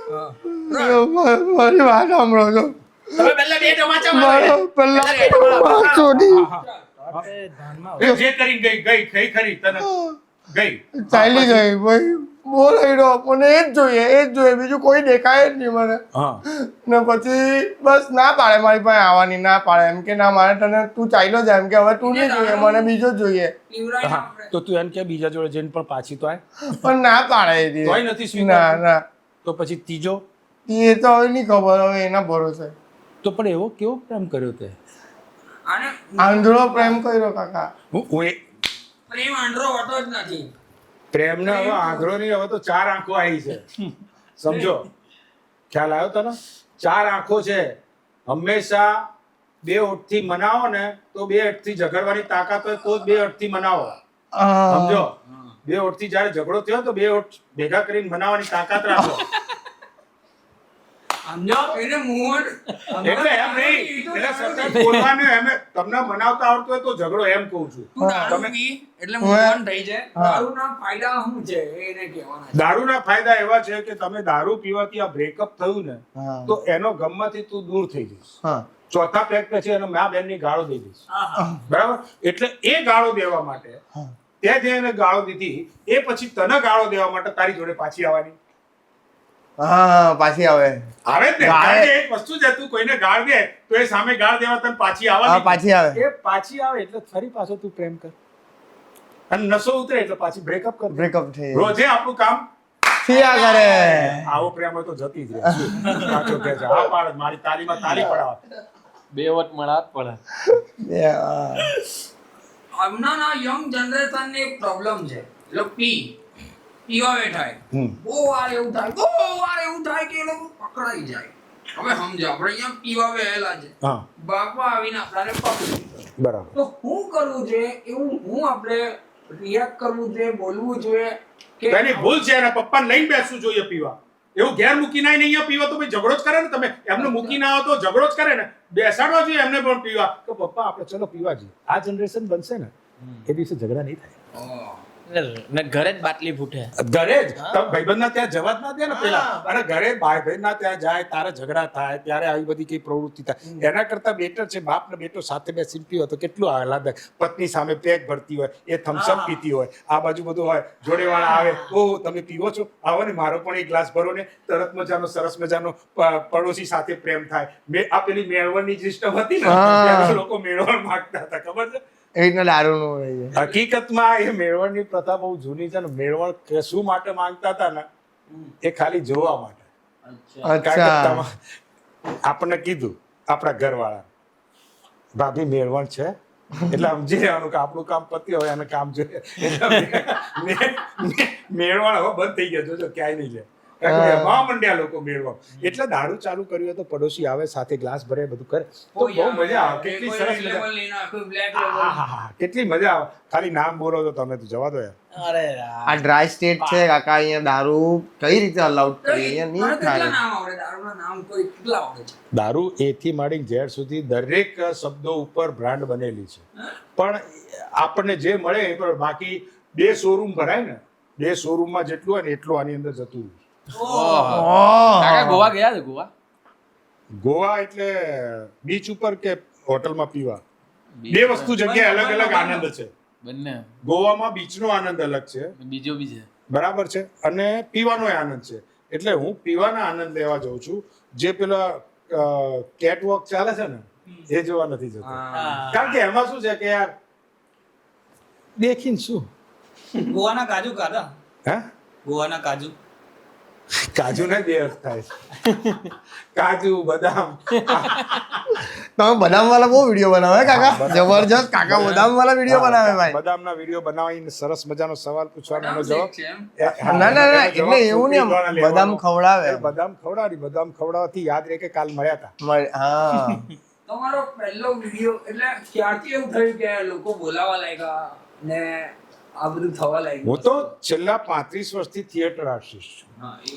મારી વાત સાંભળો છો તમે પહેલા બે તમાચા મારો મારો. પેલા છોડી જે કરીને ગઈ ખરી તને ગઈ ચાલી ગઈ ભાઈ બોલ મને એ જ જોઈએ બીજું કોઈ દેખાય જ નહીં મને હા ને પછી બસ ના પાડે મારી પાસે આવવાની ના પાડે એમ કે ના મારે તને તું ચાલ્યો જાય એમ કે હવે તું નહીં જોઈએ મને બીજો જ જોઈએ પીવરાઈને હા આપણે. તો તું એમ કે બીજા જોડે જઈને પણ પાછી તો આય. પણ ના પાડે એ દી. તોય નથી સ્વીકારતી? ના તો પછી ત્રીજો એ તો હવે નહીં ખબર હવે એના ભરોસે તો પણ એવો કેવો પ્રેમ કર્યો તે? આને આંધળો પ્રેમ કર્યો કાકા હું એ પ્રેમ આંધળો હોતો જ નથી. પ્રેમને હવે આંધળોની હવે તો 4 આંખો આવી છે. સમજો ખ્યાલ આવ્યો તને? 4 આંખો છે. હંમેશા 2 હોઠથી મનાવો ને તો 2 હોઠથી ઝઘડવાની તાકાત હોય તો જ 2 હોઠથી મનાવો. સમજો 2 હોઠથી જ્યારે ઝઘડો થયો તો 2 હોઠ ભેગા કરીને મનાવવાની તાકાત રાખો. સમજો એને મૂવ ઓન એટલે એમ નહીં, એટલે સતત બોલવાનું એમ તમને મનાવતા આવડતું હોય તો ઝઘડો એમ કહું છું. તું દારૂ તમે પી એટલે મૂવ ઓન થઈ જાય. દારૂના ફાયદા શું છે એને કહેવાના છે. દારૂના ફાયદા એવા છે કે તમે દારૂ પીવાથી આ બ્રેકઅપ થયું ને હા. તો એનો ગમમાંથી તું દૂર થઈ જઈશ. હા ચોથા પેક પછી એનો મા બેનની ગાળો દઈ દઈશ. બરાબર? એટલે એ ગાળો દેવા માટે તે જે એને ગાળો દીધી એ પછી તને ગાળો દેવા માટે તારી જોડે પાછી આવવાની. હા પાછી આવે આવે જ ને ગાળ- કારણ કે એક વસ્તુ છે તું કોઈને ગાળ દે તો એ સામે ગાળ દેવા તને પાછી હા આવવાની પાછી આવે એ પાછી આવે એટલે ફરી પાછો તું પ્રેમ કર અને નસો ઉતરે એટલે પાછી બ્રેકઅપ કર બ્રેકઅપ થઈ જાય. રોજે આપણું કામ થયા કરે આવો પ્રેમ હોય તો જતી જ રહે શું? સાચો કે છે આ પાડ મારી તાલીમાં તાલી પડાવ બે વટ મળા જ પડે. હમણાંના યંગ જનરેશનને એક પ્રોબ્લેમ છે એ લોકો પીવા બેઠાય બહુ વાર એવું થાય કે એ લોકો પકડાઈ જાય. હવે સમજો આપણે અહીંયા પીવા બેહેલા છે, હા બાપા આવીને આપણાને પકડી, બરાબર તો શું કરવું છે એવું હું આપણે રિએક્ટ કરવું જોઈએ, બોલવું જોઈએ કે તો એની ભૂલ છે એના પપ્પાને લઈને બેસવું જોઈએ પીવા. એવું ઘેર મૂકીને આવીને અહીંયા પીવા તો ભાઈ ઝઘડો જ કરે ને. તમે એમને મૂકીને આવો તો ઝઘડો જ કરે ને. બેસાડવા જોઈએ એમને પણ પીવા તો પપ્પા આપણે ચલો પીવા જઈએ. આ જનરેશન બનશે ને એ દિવસે ઝઘડા નહીં થાય. ને ઘરે જ બાટલી ફૂટે. ઘરે જ તમે ભાઈબંધના ત્યાં જવા જ ના દે ને પેલા. અને ઘરે ભાઈબંધના ત્યાં જાય તારે ઝઘડા થાય ત્યારે આવી બધી કઈ પ્રવૃત્તિ થાય. એના કરતા બેટર છે બાપ ને બેટો સાથે બેસીને પીવો તો કેટલું આહલાદક. પત્ની સામે પેક ભરતી હોય, એ થમ્સઅપ પીતી હોય, આ બાજુ બધું હોય, જોડેવાળા આવે, ઓહ તમે પીવો છો, આવો ને મારો પણ એક ગ્લાસ ભરો ને. તરત મજાનો સરસ મજાનો પડોશી સાથે પ્રેમ થાય. આ પેલી મેળવણની સિસ્ટમ હતી ને ત્યારે લોકો મેળવણ માંગતા હતા ખબર છે. એ રીતના દારૂનું રહી જાય. હકીકતમાં એ મેળવણની પ્રથા બહુ જૂની છે ને. મેળવણ શું માટે માંગતા હતા ને એ ખાલી જોવા માટે. કારણ કે અચ્છા આપણને કીધું આપણા ઘરવાળા ભાભી મેળવણ છે એટલે સમજી લેવાનું કે આપણું કામ પત્યું હોય અને કામ જોઈએ. મેળવણ હવે બંધ થઈ ગયા જોજો ક્યાંય નહીં જાય. એમાં મંડ્યા લોકો મેળવણ. એટલે દારૂ ચાલુ કર્યું હોય તો પડોશી આવે સાથે ગ્લાસ ભરે બધું કરે તો બહુ મજા આવે. કેટલી સરસ મજા. આહાહા, કેટલી મજા આવે. ખાલી નામ બોલો તો તમે તો જવા દો યાર. અરે આ ડ્રાય સ્ટેટ છે કાકા, અહીંયા દારૂ કઈ રીતે અલાઉડ કરી? અહીંયા નહીં કેટલા થાય. નામ આવડે દારૂના નામ કોઈ કેટલા આવડે છે? દારૂ એથી માંડીને ઝેર સુધી દરેક શબ્દો ઉપર બ્રાન્ડ બનેલી છે. પણ આપણને જે મળે એ પર બાકી 2 શોરૂમ ભરાય ને 2 શોરૂમમાં જેટલું હોય ને એટલું આની અંદર જતું રહે. કાકા ગોવા ગયા છે? ગોવા એટલે બીચ ઉપર કે હોટલમાં પીવા? 2 વસ્તુ જગ્યાએ અલગ અલગ આનંદ છે. બંને ગોવામાં બીચનો આનંદ અલગ છે, બીજો બી છે. બરાબર છે, અને પીવાનો આનંદ છે. એટલે હું પીવાના આનંદ લેવા જાઉં છું. જે પેલા કેટવોક ચાલે છે ને એ જોવા નથી જતો. કારણ કે એમાં શું છે કે યાર દેખીને શું ગોવાના કાજુ ખાધા? હે ગોવાના કાજુ કાજુ ને બે અર્થ થાય છે. કાજુ બદામ તમે બદામ વાળા બહુ વિડીયો બનાવે કાકા, જબરજસ્ત કાકા બદામ વાળા વિડીયો બનાવે ભાઈ. બદામના વિડીયો બનાવીને સરસ મજાનો સવાલ પૂછવાનો એનો જવાબ. છે એમ? હા, ના ના ના, એનો જવાબ એટલે એવું નહીં, છોકરી દ્વારા બદામ લેવાનો. ખવડાવે. બદામ ખવડાવવાથી યાદ રહે કે કાલ મળ્યા હતા. હા તમારો પહેલો વિડીયો એટલે ક્યારથી એવું થયું કે લોકો બોલાવા લાગ્યા ને આ બધું થવા લાગ્યું? હું તો છેલ્લા 35 વર્ષથી થિયેટર આર્ટિસ્ટ છું. હા, એ.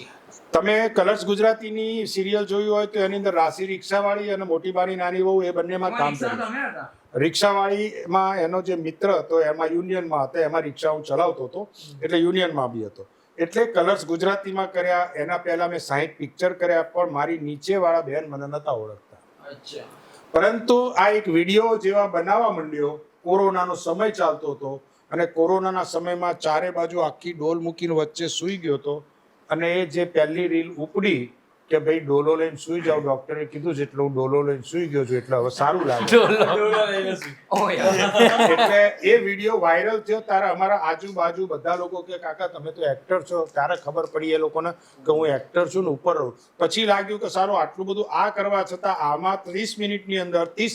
તમે કલર્સ ગુજરાતીની સિરિયલ જોયું હોય તો એની અંદર રાશિ રિક્ષાવાળી અને મોટી બાની નાની વહુ એ બંનેમાં કામ રિક્ષા કર્યું. તમે હતા? રિક્ષાવાળીમાં એનો જે મિત્ર હતો એમાં યુનિયનમાં હતો, એમાં રિક્ષા હું ચલાવતો હતો એટલે યુનિયનમાં બી હતો. એટલે કલર્સ ગુજરાતીમાં કર્યા. એના પહેલા મેં 60 પિક્ચર કર્યા, પણ મારી નીચેવાળા બેન મને નતા ઓળખતા. અચ્છા. પરંતુ આ એક વિડીયો જેવા બનાવવા માંડ્યો. કોરોનાનો સમય ચાલતો હતો અને કોરોનાના સમયમાં ચારે બાજુ આખી ડોલ મૂકીને વચ્ચે સૂઈ ગયો હતો. અને એ જે પહેલી રીલ ઉપડી કે ભાઈ ડોલો લઈને સૂઈ જાવ, ડોક્ટરે કીધું છે એટલે હું ડોલો લઈને સૂઈ ગયો છું એટલે હવે સારું લાગે. ઓ યાર. એટલે એ વિડીયો વાયરલ થયો. તારા અમારા આજુબાજુ બધા લોકો કે કાકા તમે તો એક્ટર છો. ત્યારે ખબર પડી એ લોકોને કે હું એક્ટર છું ને ઉપર રહું. પછી લાગ્યું કે સારું આટલું બધું આ કરવા છતાં આમાં 30 મિનિટની અંદર 30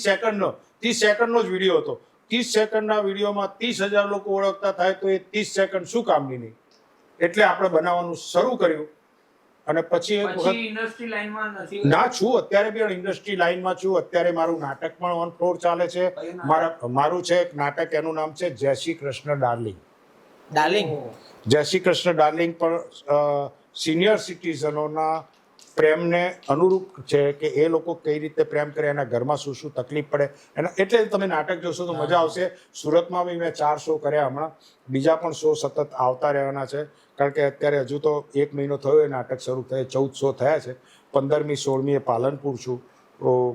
સેકન્ડનો જ વિડીયો હતો. 30 સેકન્ડના વિડીયોમાં 30,000 લોકો ઓળખતા થાય તો એ 30 સેકન્ડ શું કામની નહીં. એટલે આપણે બનાવવાનું શરૂ કર્યું. અને પછી એક વખત પછી ઇન્ડસ્ટ્રી લાઈનમાં નથી? ના છું, અત્યારે બી ઇન્ડસ્ટ્રી લાઈનમાં છું. અત્યારે મારું નાટક પણ ઓન ફ્લોર ચાલે છે. મારું છે એક નાટક, એનું નામ છે જય શ્રી કૃષ્ણ ડાર્લિંગ. ડાર્લિંગ. જય શ્રી કૃષ્ણ ડાર્લિંગ પણ સિનિયર સિટીઝનોના પ્રેમને અનુરૂપ છે કે એ લોકો કઈ રીતે પ્રેમ કરે, એના ઘરમાં શું શું તકલીફ પડે એના. એટલે તમે નાટક જોશો તો મજા આવશે. સુરતમાં બી મેં 4 શો કર્યા. હમણાં બીજા પણ શો સતત આવતા રહેવાના છે. કારણ કે અત્યારે હજુ તો 1 મહિનો થયો એ નાટક શરૂ થયે. 14 શો થયા છે. 15મી 16મી પાલનપુર છું.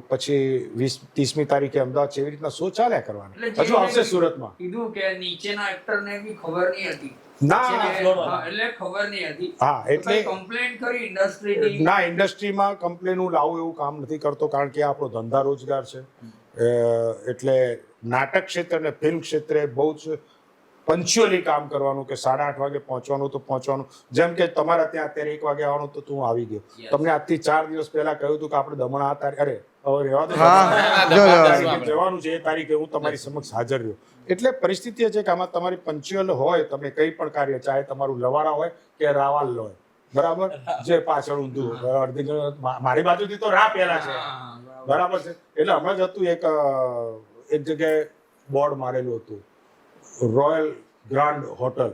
પછી 20-30મી તારીખે અમદાવાદ છે. એવી રીતના શો ચાલ્યા કરવાના. હજુ આવશે સુરતમાં. કીધું કે નીચેના એક્ટરને બી ખબર નહીં હતી ના એટલે ખબર નહીં હતી. હા, એટલે- કમ્પ્લેન કરી ઇન્ડસ્ટ્રીની. ના, ઇન્ડસ્ટ્રીમાં કમ્પ્લેન હું લાવું એવું કામ નથી કરતો, કારણ કે આ આપણો ધંધા રોજગાર છે. એટલે નાટક ક્ષેત્ર અને ફિલ્મ ક્ષેત્રે બહુ જ પંચ્યુઅલી કામ કરવાનું, કે 8:30 વાગે પહોંચવાનું તો પહોંચવાનું. જેમ કે તમારા ત્યાં અત્યારે 1 વાગે આવવાનું તો તું આવી ગયો. તમને આજથી 4 દિવસ પહેલા કહ્યું હતું કે આપણે દમણ આ તારીખ, અરે હવે રહેવા દો, તારીખે જવાનું છે, એ તારીખે હું તમારી સમક્ષ હાજર રહ્યો. એટલે પરિસ્થિતિ એ છે કે આમાં તમારી પંચ્યુઅલ હોય, તમે કંઈ પણ કાર્ય, ચાહે તમારું લવારા હોય કે રાવાલ હોય, બરાબર, જે પાછળ ઊંધું અડધી મારી બાજુથી તો રા પહેલા છે, બરાબર છે. એટલે હમણાં જ હતું એક જગ્યાએ બોર્ડ મારેલું હતું, રોયલ ગ્રાન્ડ હોટલ.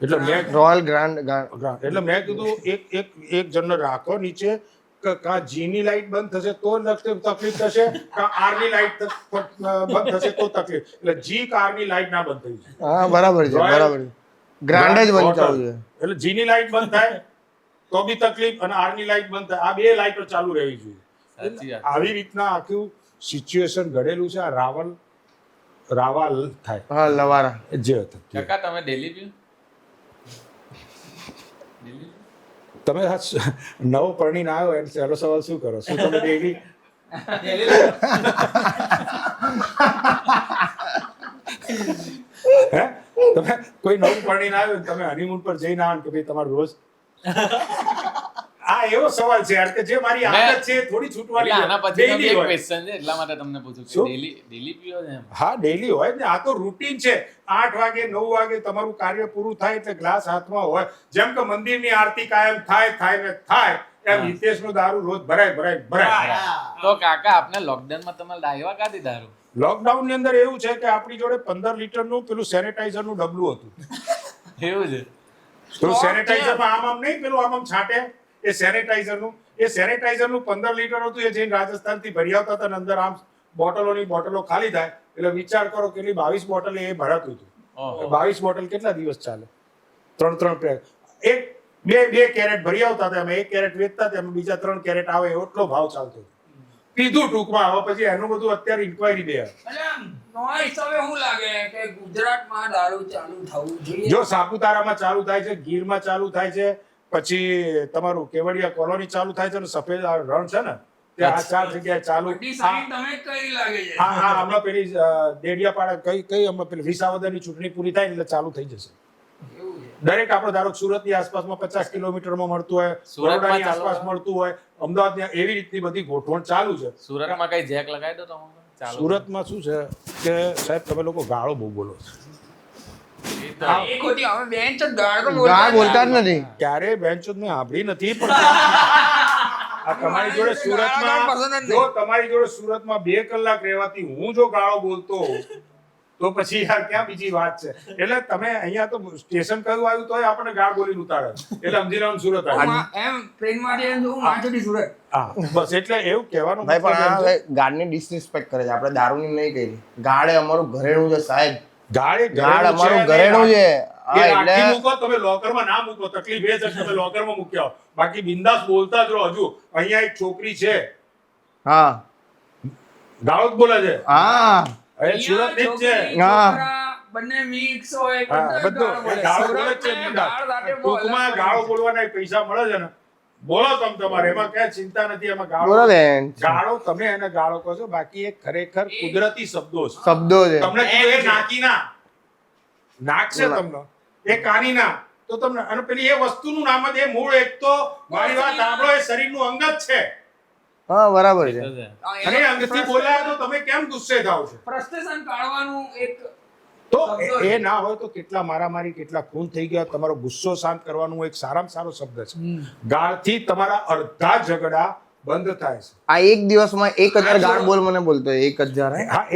એટલે મેં રોયલ ગ્રાન્ડ એટલે મેં કીધું એક જણને રાખો નીચે, કાં જીની લાઈટ બંધ થશે તો તકલીફ થશે, કાં આરની લાઈટ બંધ થશે તો તકલીફ. એટલે જી કારની લાઈટ ના બંધ થઈ જાય. હા, બરાબર છે, બરાબર છે. ગ્રાન્ડ જ વંચાવું છે. એટલે જીની લાઈટ બંધ થાય તો બી તકલીફ, અને આરની લાઈટ બંધ થાય, આ બે લાઈટો ચાલુ રહેવી જોઈએ. સાચી વાત. આવી રીતના આખું સિચ્યુએશન ઘડેલું છે. આ રાવાલ થાય, હા, લવારા. જે હતું કાકા તમે ડેલી પીઓ? તમે આ નવો પરણીને આવ્યો એટલે પહેલો સવાલ શું કરો? શું તમે ડેલી હે તમે કોઈ નવું પરણીને આવ્યો ને તમે હનીમૂન પર જઈને આવો ને કે ભાઈ તમારું રોજ આ એવો સવાલ છે યાર, કે જે મારી આદત છે એ થોડી છૂટવાની એટલે આના પછી daily એક હોય. ક્વેશ્ચન છે, એટલા માટે તમને પૂછું કે શું? ડેલી પીઓ છે એમ? હા, ડેલી હોય ને. આ તો રૂટીન છે. 8 વાગે 9 વાગે તમારું કાર્ય પૂરું થાય એટલે ગ્લાસ હાથમાં હોય. જેમ કે મંદિરની આરતી કાયમ થાય ને થાય, એમ હિતેશનો દારૂ રોજ ભરાય. તો કાકા આપને લોકડાઉનમાં તમારે ડાયવા કાઢી દારૂ? લોકડાઉન ની અંદર એવું છે કે આપણી જોડે 15 લીટરનું પેલું સેનેટાઈઝરનું ડબલું હતું. એવું છે? પેલું સેનેટાઈઝરમાં આમ નહીં, પેલું આમ છાંટે, એ સેનેટાઈઝરનું 15 લીટર હતું. એ જઈને રાજસ્થાનથી ભરી આવતા હતા, અંદર આમ બોટલો ખાલી થાય એટલે વિચાર કરો કેટલી 22 બોટલ એ ભરાતું હતું. 22 બોટલ કેટલા દિવસ ચાલે? 3 પેક. બે કેરેટ ભરી આવતા હતા, અમે 1 કેરેટ વેચતા હતા, અમે બીજા 3 કેરેટ આવે એટલો ભાવ ચાલતો હતો. કીધું ટૂંકમાં. હવે પછી એનું બધું અત્યારે ઇન્ક્વાયરી બે. નોઈસ હવે શું લાગે કે ગુજરાતમાં દારૂ ચાલુ થવું જોઈએ? જો સાપુતારામાં ચાલુ થાય છે, ગીરમાં ચાલુ થાય છે, પછી તમારું કેવડિયા કોલોની ચાલુ થાય છે, અને સફેદ રણ છે ને ત્યાં આ 4 જગ્યાએ ચાલુ. બધી સાઈડ તમે જ કરી લાગે છે. હા, હમણાં પેલી દેડિયાપાડા કઈ હમણાં પેલી વિસાવદરની ચૂંટણી પૂરી થાય એટલે ચાલુ થઈ જશે. એવું છે. દરેક આપણો ધારો સુરતની આસપાસમાં 50 કિલોમીટરમાં મળતું હોય, સુરતમાં બરોડાની ચાલુ આસપાસ મળતું હોય, અમદાવાદની એવી રીતની બધી ગોઠવણ ચાલુ છે. સુરતમાં કઈ જેક લગાવી દો તમે? ચાલુ. સુરતમાં શું છે કે સાહેબ તમે લોકો ગાળો બહુ બોલો છો. એ ખોટી હવે બેન છે, ગાળ તો ગાળ બોલતા જ નથી. ક્યારે બેન્ચો મેં સાંભળી નથી, પણ આ તમારી જોડે સુરતમાં, જો તમારી જોડે સુરતમાં 2 કલાક રહેવાથી હું જો ગાળો બોલતો તો પછી યાર ક્યાં બીજી વાત છે? એટલે તમે અહીંયા તો સ્ટેશન કયું આવ્યું તોય આપણને ગાળ બોલીને ઉતારે, એટલે સમજી લો સુરત આવ્યું. એમ ટ્રેનમાંથી એમ જોઉં માંચોડી સુરત. હા, બસ એટલે એવું કહેવાનું ભાઈ, પણ મતલબ એમ છે. આ ગાર્ડની ડિસરિસ્પેક્ટ કરે છે. આપણે દારૂની નહીં કરી. ગાડે અમારું ઘરેણું છે સાહેબ. ગાળ ગાડ અમારું ઘરેણું છે. હા, એ રાખી એટલે મૂકો, તમે લોકરમાં ના મૂકો. તકલીફ એ છે કે તમે લોકરમાં મૂક્યા હો. બાકી બિંદાસ બોલતા જ રહો. હજુ અહીંયા એક છોકરી છે, હા, ગાળો જ બોલે છે. હા, એ સુરતની જ છે. હા. છોકરા બંને મિક્સ હોય, હા, બધા બધું ગાળ બોલે. ગાળો બોલે જ છે સુરતને બિંદાસ. ગાળ સાથે બહુ ટૂંકમાં અલગ ગાળો છે. બોલવાના પૈસા મળે છે ને, બોલો તમે તમારે, એમાં ક્યાં ચિંતા નથી. એમાં બોલો ગાળો બેન. ગાળો તમે એને ગાળો કહો છો, બાકી એ ખરેખર કુદરતી શબ્દો છે. શબ્દો છે. તમને કીધું એ નાકીના નાક છે, તમને એ કાનીના, તો તમને અને પેલી એ વસ્તુનું નામ જ, એ મૂળ એક તો મારી વાત સાંભળો, એ શરીરનું અંગ જ છે, હા, બરાબર છે. હા, અને એ અંગથી બોલાય તો તમે કેમ ગુસ્સે થાવ છો? frustration કાઢવાનું એક તો એ ના હોય તો કેટલા મારામારી, કેટલા ખૂન થઈ ગયા. તમારો ગુસ્સો શાંત કરવાનું એક સારામાં સારો શબ્દ છે. ગાળથી તમારા અડધા ઝઘડા બંધ થાય છે. આ એક દિવસમાં 1000 ગાળ બોલ મને બોલતો હોય. 1000 હે? હા,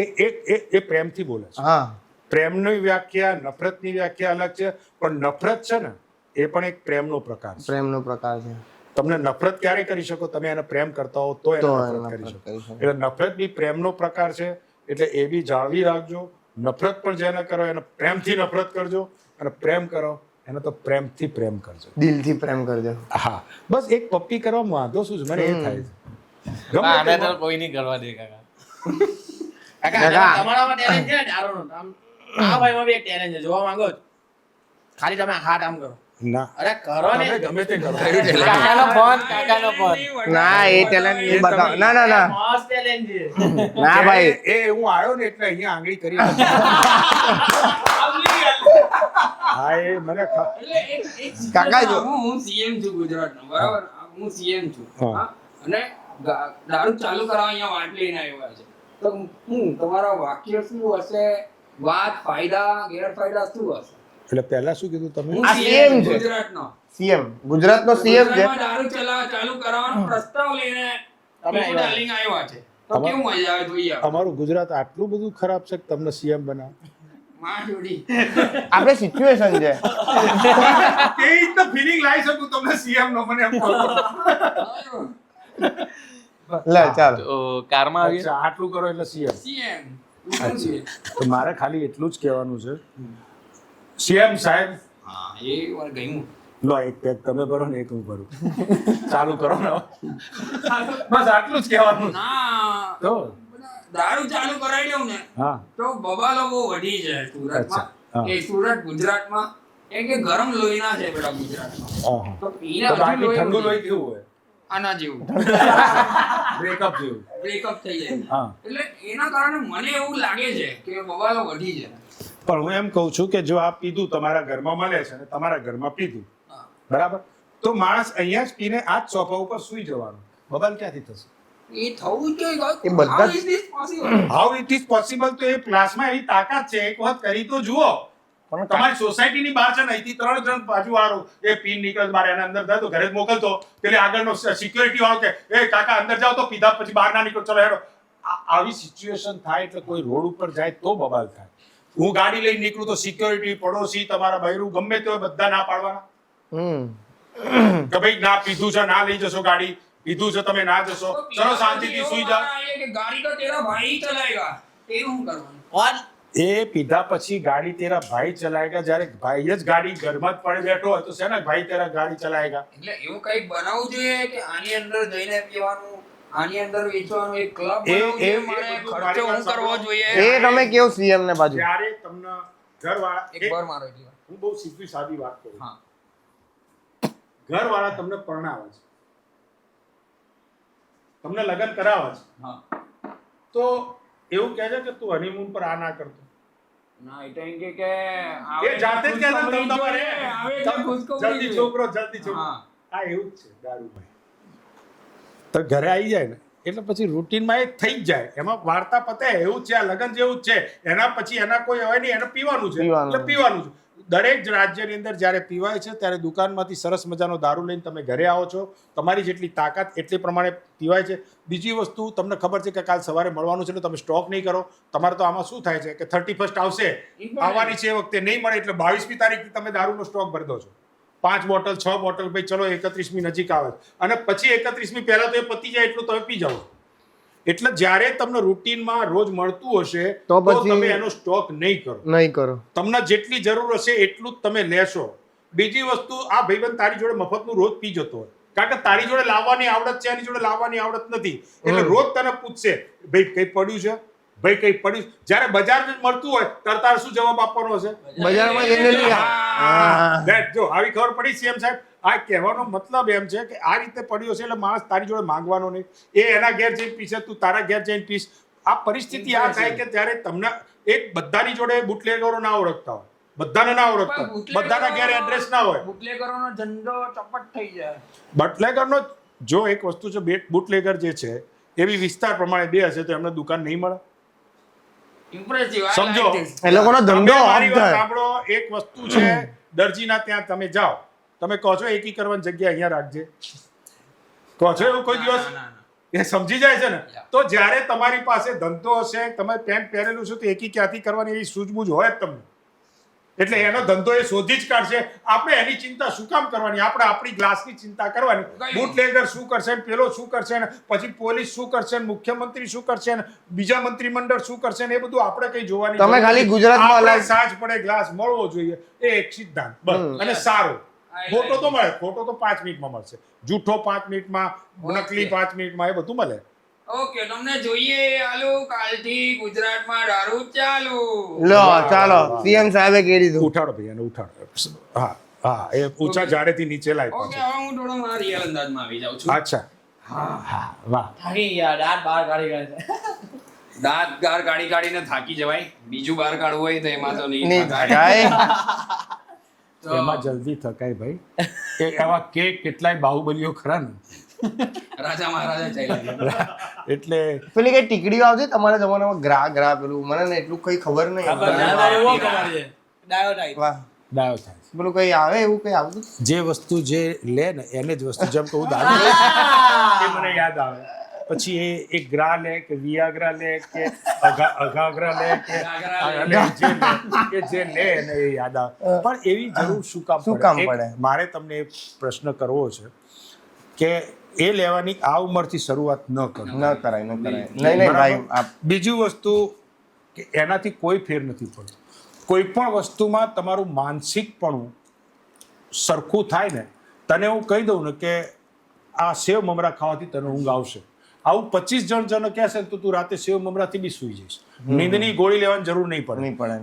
એ પ્રેમથી બોલે છે. હા, પ્રેમની વ્યાખ્યા, નફરતની વ્યાખ્યા અલગ છે, પણ નફરત છે ને એ પણ એક પ્રેમનો પ્રકાર છે. પ્રેમનો પ્રકાર છે. તમને નફરત ક્યારે કરી શકો? તમે એને પ્રેમ કરતા હો તો એને તો નફરત નફરત કરી શકો. કરી શકો. એટલે નફરત બી પ્રેમનો પ્રકાર છે, એટલે એ બી જાળવી રાખજો. નફરત પણ જેને કરો એને પ્રેમથી નફરત કરજો, અને પ્રેમ કરો એને તો પ્રેમથી પ્રેમ કરજો. દિલથી પ્રેમ કરજો. હા, બસ એક પપ્પી કરવામાં વાંધો શું છે? મને એ થાય છે. ગમે આને તે તો કોઈ નહીં કરવા દે કાકા. કાકા, તમારામાં talent છે ને દારૂનો. આ ભાઈમાં બી એક talent છે. જોવા માંગો છો? ખાલી તમે હાથ આમ કરો. ના અરે કરો ને. તમે ગમે તે કરો કાકાનો ફોન, કાકાનો ફોન. ના એ ટેલેન્ટ નહીં બતાવ. ના ના ના મસ્ત talent છે. ના ભાઈ એ હું આવ્યો ને એટલે અહીંયા આંગળી કરી હા એ મને એટલે એક કાકા જો. હું સીએમ છું ગુજરાતનો, બરાબર? હું સીએમ છું, હા. હા? અને દારૂ ચાલુ કરવા અહીંયા વાત લઈને આવ્યા છે, તો હું તમારા વાક્ય શું હશે, વાત, ફાયદા, ગેરફાયદા શું હશે? એટલે પહેલા શું કીધું તમે હું આ CM CM છું છે. ગુજરાતનો. સીએમ ગુજરાતનો સીએમ છે. ગુજરાતમાં દારૂ ચાલુ કરવાનો પ્રસ્તાવ લઈને તમે people darling આવ્યા છે, તો કેવું મજા આવે જોઈએ આપણે. અમારું ગુજરાત આટલું બધું ખરાબ છે કે તમને સીએમ બનાવ માં જોડી. આપણે સિચ્યુએશન છે. એ તો ફીલિંગ લાવી શકું તમને સીએમ નો મને એમ કહો લે ચાલ તો કારમાં આવીએ અચ્છા આટલું કરો એટલે સીએમ CM. શું છે? તો મારે ખાલી એટલું જ કહેવાનું છે સીએમ સાહેબ હા, એ વાર ગયું. લો એક પેક તમે ભરો ને એક હું ભરું ચાલુ કરો ને બસ આટલું જ કહેવાનું ના, તો દારૂ ચાલુ કરાવી દઉં ને હા તો બબાલો બહુ વધી જાય અચ્છા, સુરતમાં. હા. કે સુરત ગુજરાતમાં એ કે ગરમ લોહીના છે બેટા ગુજરાતમાં. હા હા તો પીને તો હજુ બાકી ઠંડુ લોહી લોહી કેવું હોય આના જેવું બ્રેકઅપ જેવું બ્રેકઅપ થઈ જાય. હા એટલે એના કારણે મને એવું લાગે છે કે બબાલો વધી જાય. પણ હું એમ કહું છું કે જો આ પીધું તમારા ઘરમાં મળે છે અને તમારા ઘરમાં પીધું હા. બરાબર તો માણસ અહીંયા જ પીને આ જ સોફા ઉપર સુઈ જવાનું બબાલ ક્યાંથી થશે એ થવું જ જોઈએ. એ બધા How is this possible? How it is possible તો એ ક્લાસમાં એવી તાકાત છે એક વખત કરી તો જુઓ પણ તમારી સોસાયટીની બહાર છે ને અહીંથી 3 જણ બાજુ વાળો એ પીન નીકળે બાર એના અંદર જાય તો ઘરે જ મોકલતો પેલે આગળનો સિક્યોરિટી વાળો કે એ કાકા અંદર જાઓ તો પીધા પછી બહાર ના નીકળો ચલો હેડો આવી સિચ્યુએશન થાય એટલે કોઈ રોડ ઉપર જાય તો બબાલ થાય હું ગાડી લઈને નીકળું તો સિક્યોરિટી પડોશી તમારા બૈરું ગમે તે હોય બધા ના પાડવાના કે ભાઈ ના પીધું છે ના લઈ જશો ગાડી પીધું છે તમે ના જશો તો ચલો શાંતિથી સુઈ જાઓ કે ગાડી તો તેરા ભાઈ ચલાએગા, એ શું કરવાનું? કોણ? એ પીધા પછી ગાડી તેરા ભાઈ ચલાએગા જ્યારે ભાઈ જ ગાડી ઘરમાં જ પડે બેઠો હોય તો શેના ભાઈ તેરા ગાડી ચલાએગા એટલે એવું કંઈક બનાવવું જોઈએ કે આની અંદર જઈને પીવાનું, આની અંદર વેચવાનું એક ક્લબ એ- બનાવવું જોઈએ, એ મારે બધું ખર્ચો મારી હું વાત કરવો સાંભળો. જોઈએ. એ તમે કેવું સીએમ ને બાજુ ત્યારે તમને ઘરવાળા એક વાર મારો એટલી વાર. હું બહુ સીધી સાદી વાત કરું હા. ઘરવાળા તમને પરણાવે છે તમને લગ્ન કરાવે છે હા. તો એવું કહે છે કે તું હનીમૂન પર આ ના કરતો ના, એ તો એમ કે એ જાતે જ કહે છે ને તમે તમારે આવે એટલે ખુશખબરી જલ્દી જોઈએ. છોકરો જલ્દી છોકરો હા. આ એવું જ છે દારૂભાઈ તો ઘરે આવી જાય ને એટલે પછી રૂટીનમાં એ થઈ જ જાય એમાં વાર્તા પતે એવું જ છે આ લગ્ન જેવું જ છે એના પછી એના કોઈ હોય નહીં એને પીવાનું છે પીવાનું. એટલે પીવાનું છે દરેક જ રાજ્યની અંદર જ્યારે પીવાય છે ત્યારે દુકાનમાંથી સરસ મજાનો દારૂ લઈને તમે ઘરે આવો છો તમારી જેટલી તાકાત એટલી પ્રમાણે પીવાય છે બીજી વસ્તુ તમને ખબર છે કે કાલ સવારે મળવાનું છે એટલે તમે સ્ટોક નહીં કરો તમારે તો આમાં શું થાય છે કે 31st આવશે આવવાની છે એ વખતે નહીં મળે એટલે 22મી તારીખથી તમે દારૂનો સ્ટોક ભરી દો છો 5 બોટલ 6 બોટલ ભાઈ ચલો 31મી નજીક આવે અને પછી 31મી પહેલા તો એ પતી જાય એટલું તમે પી જાઓ એટલે જ્યારે તમને રૂટીનમાં રોજ મળતું હશે તો તો પછી- તમે એનો સ્ટોક નહીં કરો નહીં કરો તમને જેટલી જરૂર હશે એટલું જ તમે લેશો બીજી વસ્તુ આ ભાઈબંધ તારી જોડે મફતનું રોજ પી જતો હોય કારણ કે તારી જોડે લાવવાની આવડત છે એની જોડે લાવવાની આવડત નથી એટલે રોજ તને પૂછશે ભાઈ કઈ પડ્યું છે ભાઈ કઈ પડ્યું છે? જ્યારે બજારમાં મળતું હોય ત્યારે તારે શું જવાબ આપવાનો હશે બજારમાં જઈને લઈ આવો. હા. That જો આવી ખબર પડી સીએમ સાહેબ આ કહેવાનો મતલબ એમ છે કે આ રીતે પડ્યો છે એટલે માણસ તારી જોડે માંગવાનો નહીં એ એના ઘેર જઈને પીશે તું તારા ઘેર જઈને પીશ આ પરિસ્થિતિ આ થાય કે ત્યારે તમને એક બધાની જોડે બુટલેગરો ના ઓળખતા હોય બધાને ના ઓળખતા હોય. બધાના ઘેર એડ્રેસ ના હોય બુટલેગરોનો ધંધો ચપટ થઈ જાય. બુટલેગરનો જો એક વસ્તુ છે બુટલેગર જે છે એવી વિસ્તાર પ્રમાણે બે હશે તો એમને દુકાન નહીં મળે Impressive, I સમજો. like this. એ લોકોનો તમે ધંધો મારી વાત થાય. સાંભળો એક વસ્તુ છે દરજીના ત્યાં તમે જાઓ તમે કહો છો એકી કરવાની જગ્યા અહીંયા રાખજે કહો છો એવું કોઈ દિવસ ના, ના. એ સમજી જાય છે ને તો જ્યારે તમારી પાસે ધંધો હશે તમે પેન્ટ પહેરેલું છે તો એકી ક્યાંથી કરવાની એવી સૂઝબૂઝ હોય જ તમને એટલે એનો ધંધો એ શોધી જ કાઢશે આપણે એની ચિંતા શું કામ કરવાની આપણે આપણી ગ્લાસની ચિંતા કરવાની બુટલેગર શું કરશે ને પેલો શું કરશે ને પછી પોલીસ શું કરશે ને મુખ્યમંત્રી શું કરશે ને બીજા મંત્રીમંડળ શું કરશે ને એ બધું આપણે કઈ જોવાની તમે જરૂર ખાલી નથી. ગુજરાતમાં આપણે અલગ- સાંજ પડે ગ્લાસ મળવો જોઈએ એ એક સિદ્ધાંત બસ અને સારો ખોટો તો મળે ખોટો તો 5 મિનિટમાં મળશે જૂઠો 5 મિનિટમાં નકલી 5 મિનિટમાં એ બધું મળે ઓકે તમને જોઈએ આલુ કાલથી ગુજરાતમાં દારૂ ચાલુ. લો ચાલો સીએમ સાહેબે કહી દીધું. ઉઠાડો ભાઈ એને ઉઠાડો. હા હા એ ઊંચા ઝાડેથી નીચે લાવી ઓકે પાછો. હવે હું થોડો મારા રિયલ અંદાજમાં આવી જાઉં છું. અચ્છા હા હા વાહ. થાકી ગયા, દાંત બહાર કાઢી ગયા છે. દાંત ગાર કાઢી કાઢીને થાકી જવાય. બીજું બહાર કાઢવું હોય તો એમાં તો નહીં નહીં થકાય. થાય. એમાં જલ્દી થકાય ભાઈ. એ એવા કેટલાય બાહુબલીઓ ખરા ને રાજા મહારાજા ચાલ્યા. એટલે પેલી કઈ ટીકડીઓ આવતી તમારા જમાનામાં ગ્રા પેલું મને ને એટલું કઈ ખબર નહીં. એવો ખબર છે. ડાયો ટાઈપ. વાહ ડાયો થાય છે. પેલું કઈ આવે એવું કઈ આવતું. જે વસ્તુ જે લે ને એને જ વસ્તુ જેમ કહું દારૂ લે, એ મને યાદ આવે. પછી એ ગ્રા લે કે વિયાગ્રા લે કે અઘાગ્રા લે કે અને જે લે એને એ યાદ આવે. પણ એવી જરૂર શું કામ પડે? મારે તમને એક પ્રશ્ન કરવો છે કે એ લેવાની આ ઉંમરથી શરૂઆત ન કરો. ન કરાય નહીં ભાઈ. બીજી વસ્તુ કે એનાથી કોઈ ફેર નથી પડતો. કોઈ પણ વસ્તુમાં તમારું માનસિકપણું સરખું થાય ને, તને હું કહી દઉં ને કે આ સેવ મમરા ખાવાથી તને ઊંઘ આવશે, આવું 25 જણ કહેશે તો તું રાતે સેવ મમરાથી બી સૂઈ જઈશ. નીંદની ગોળી લેવાની જરૂર નહીં પડે.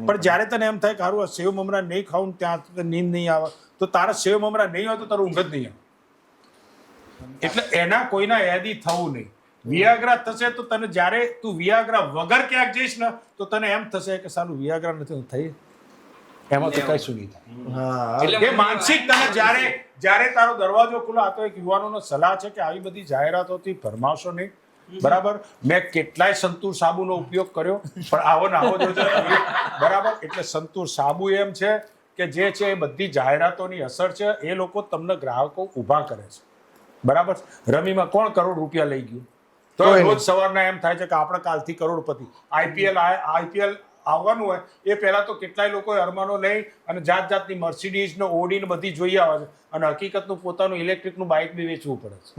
પણ જ્યારે તને એમ થાય કે હારું આ સેવ મમરા નહીં ખાવું ત્યાં નીંદ નહીં આવે, તો તારા સેવ મમરા નહીં હોય તો તારું ઊંઘ જ નહીં આવે. એટલે એના કોઈના યાદી થવું નહીં. વિયાગ્રા થશે તો તને જ્યારે તું વિયાગ્રા વગર ક્યાંક જઈશ ને તો તને એમ થશે કે સારું વિયાગ્રા નથી થઈ, એમાં તો કઈ શું નહીં થાય. એ માનસિક તને જ્યારે તારો દરવાજો ખુલ્લો, આ તો એક યુવાનોનો સલાહ છે કે આવી બધી જાહેરાતોથી ભરમાવશો નહીં. બરાબર. મેં કેટલાય સંતૂર સાબુનો ઉપયોગ કર્યો પણ આવો ને આવો જોજો. બરાબર. એટલે સંતૂર સાબુ એમ છે કે જે છે એ બધી જાહેરાતોની અસર છે. એ લોકો તમને ગ્રાહકો ઊભા કરે છે. બરાબર. રમીમાં કોણ કરોડ રૂપિયા લઈ ગયું? તો રોજ સવારના એમ થાય છે કે આપણે કાલથી કરોડપતિ. આઈપીએલ આવવાનું હોય એ પહેલા તો કેટલાય લોકોએ અરમાનો લઈ અને જાત જાતની મર્સિડીઝ ને ઓડી ને બધી જોઈ આવે છે, અને હકીકતનું પોતાનું ઇલેક્ટ્રિકનું બાઇક બી વેચવું પડે છે.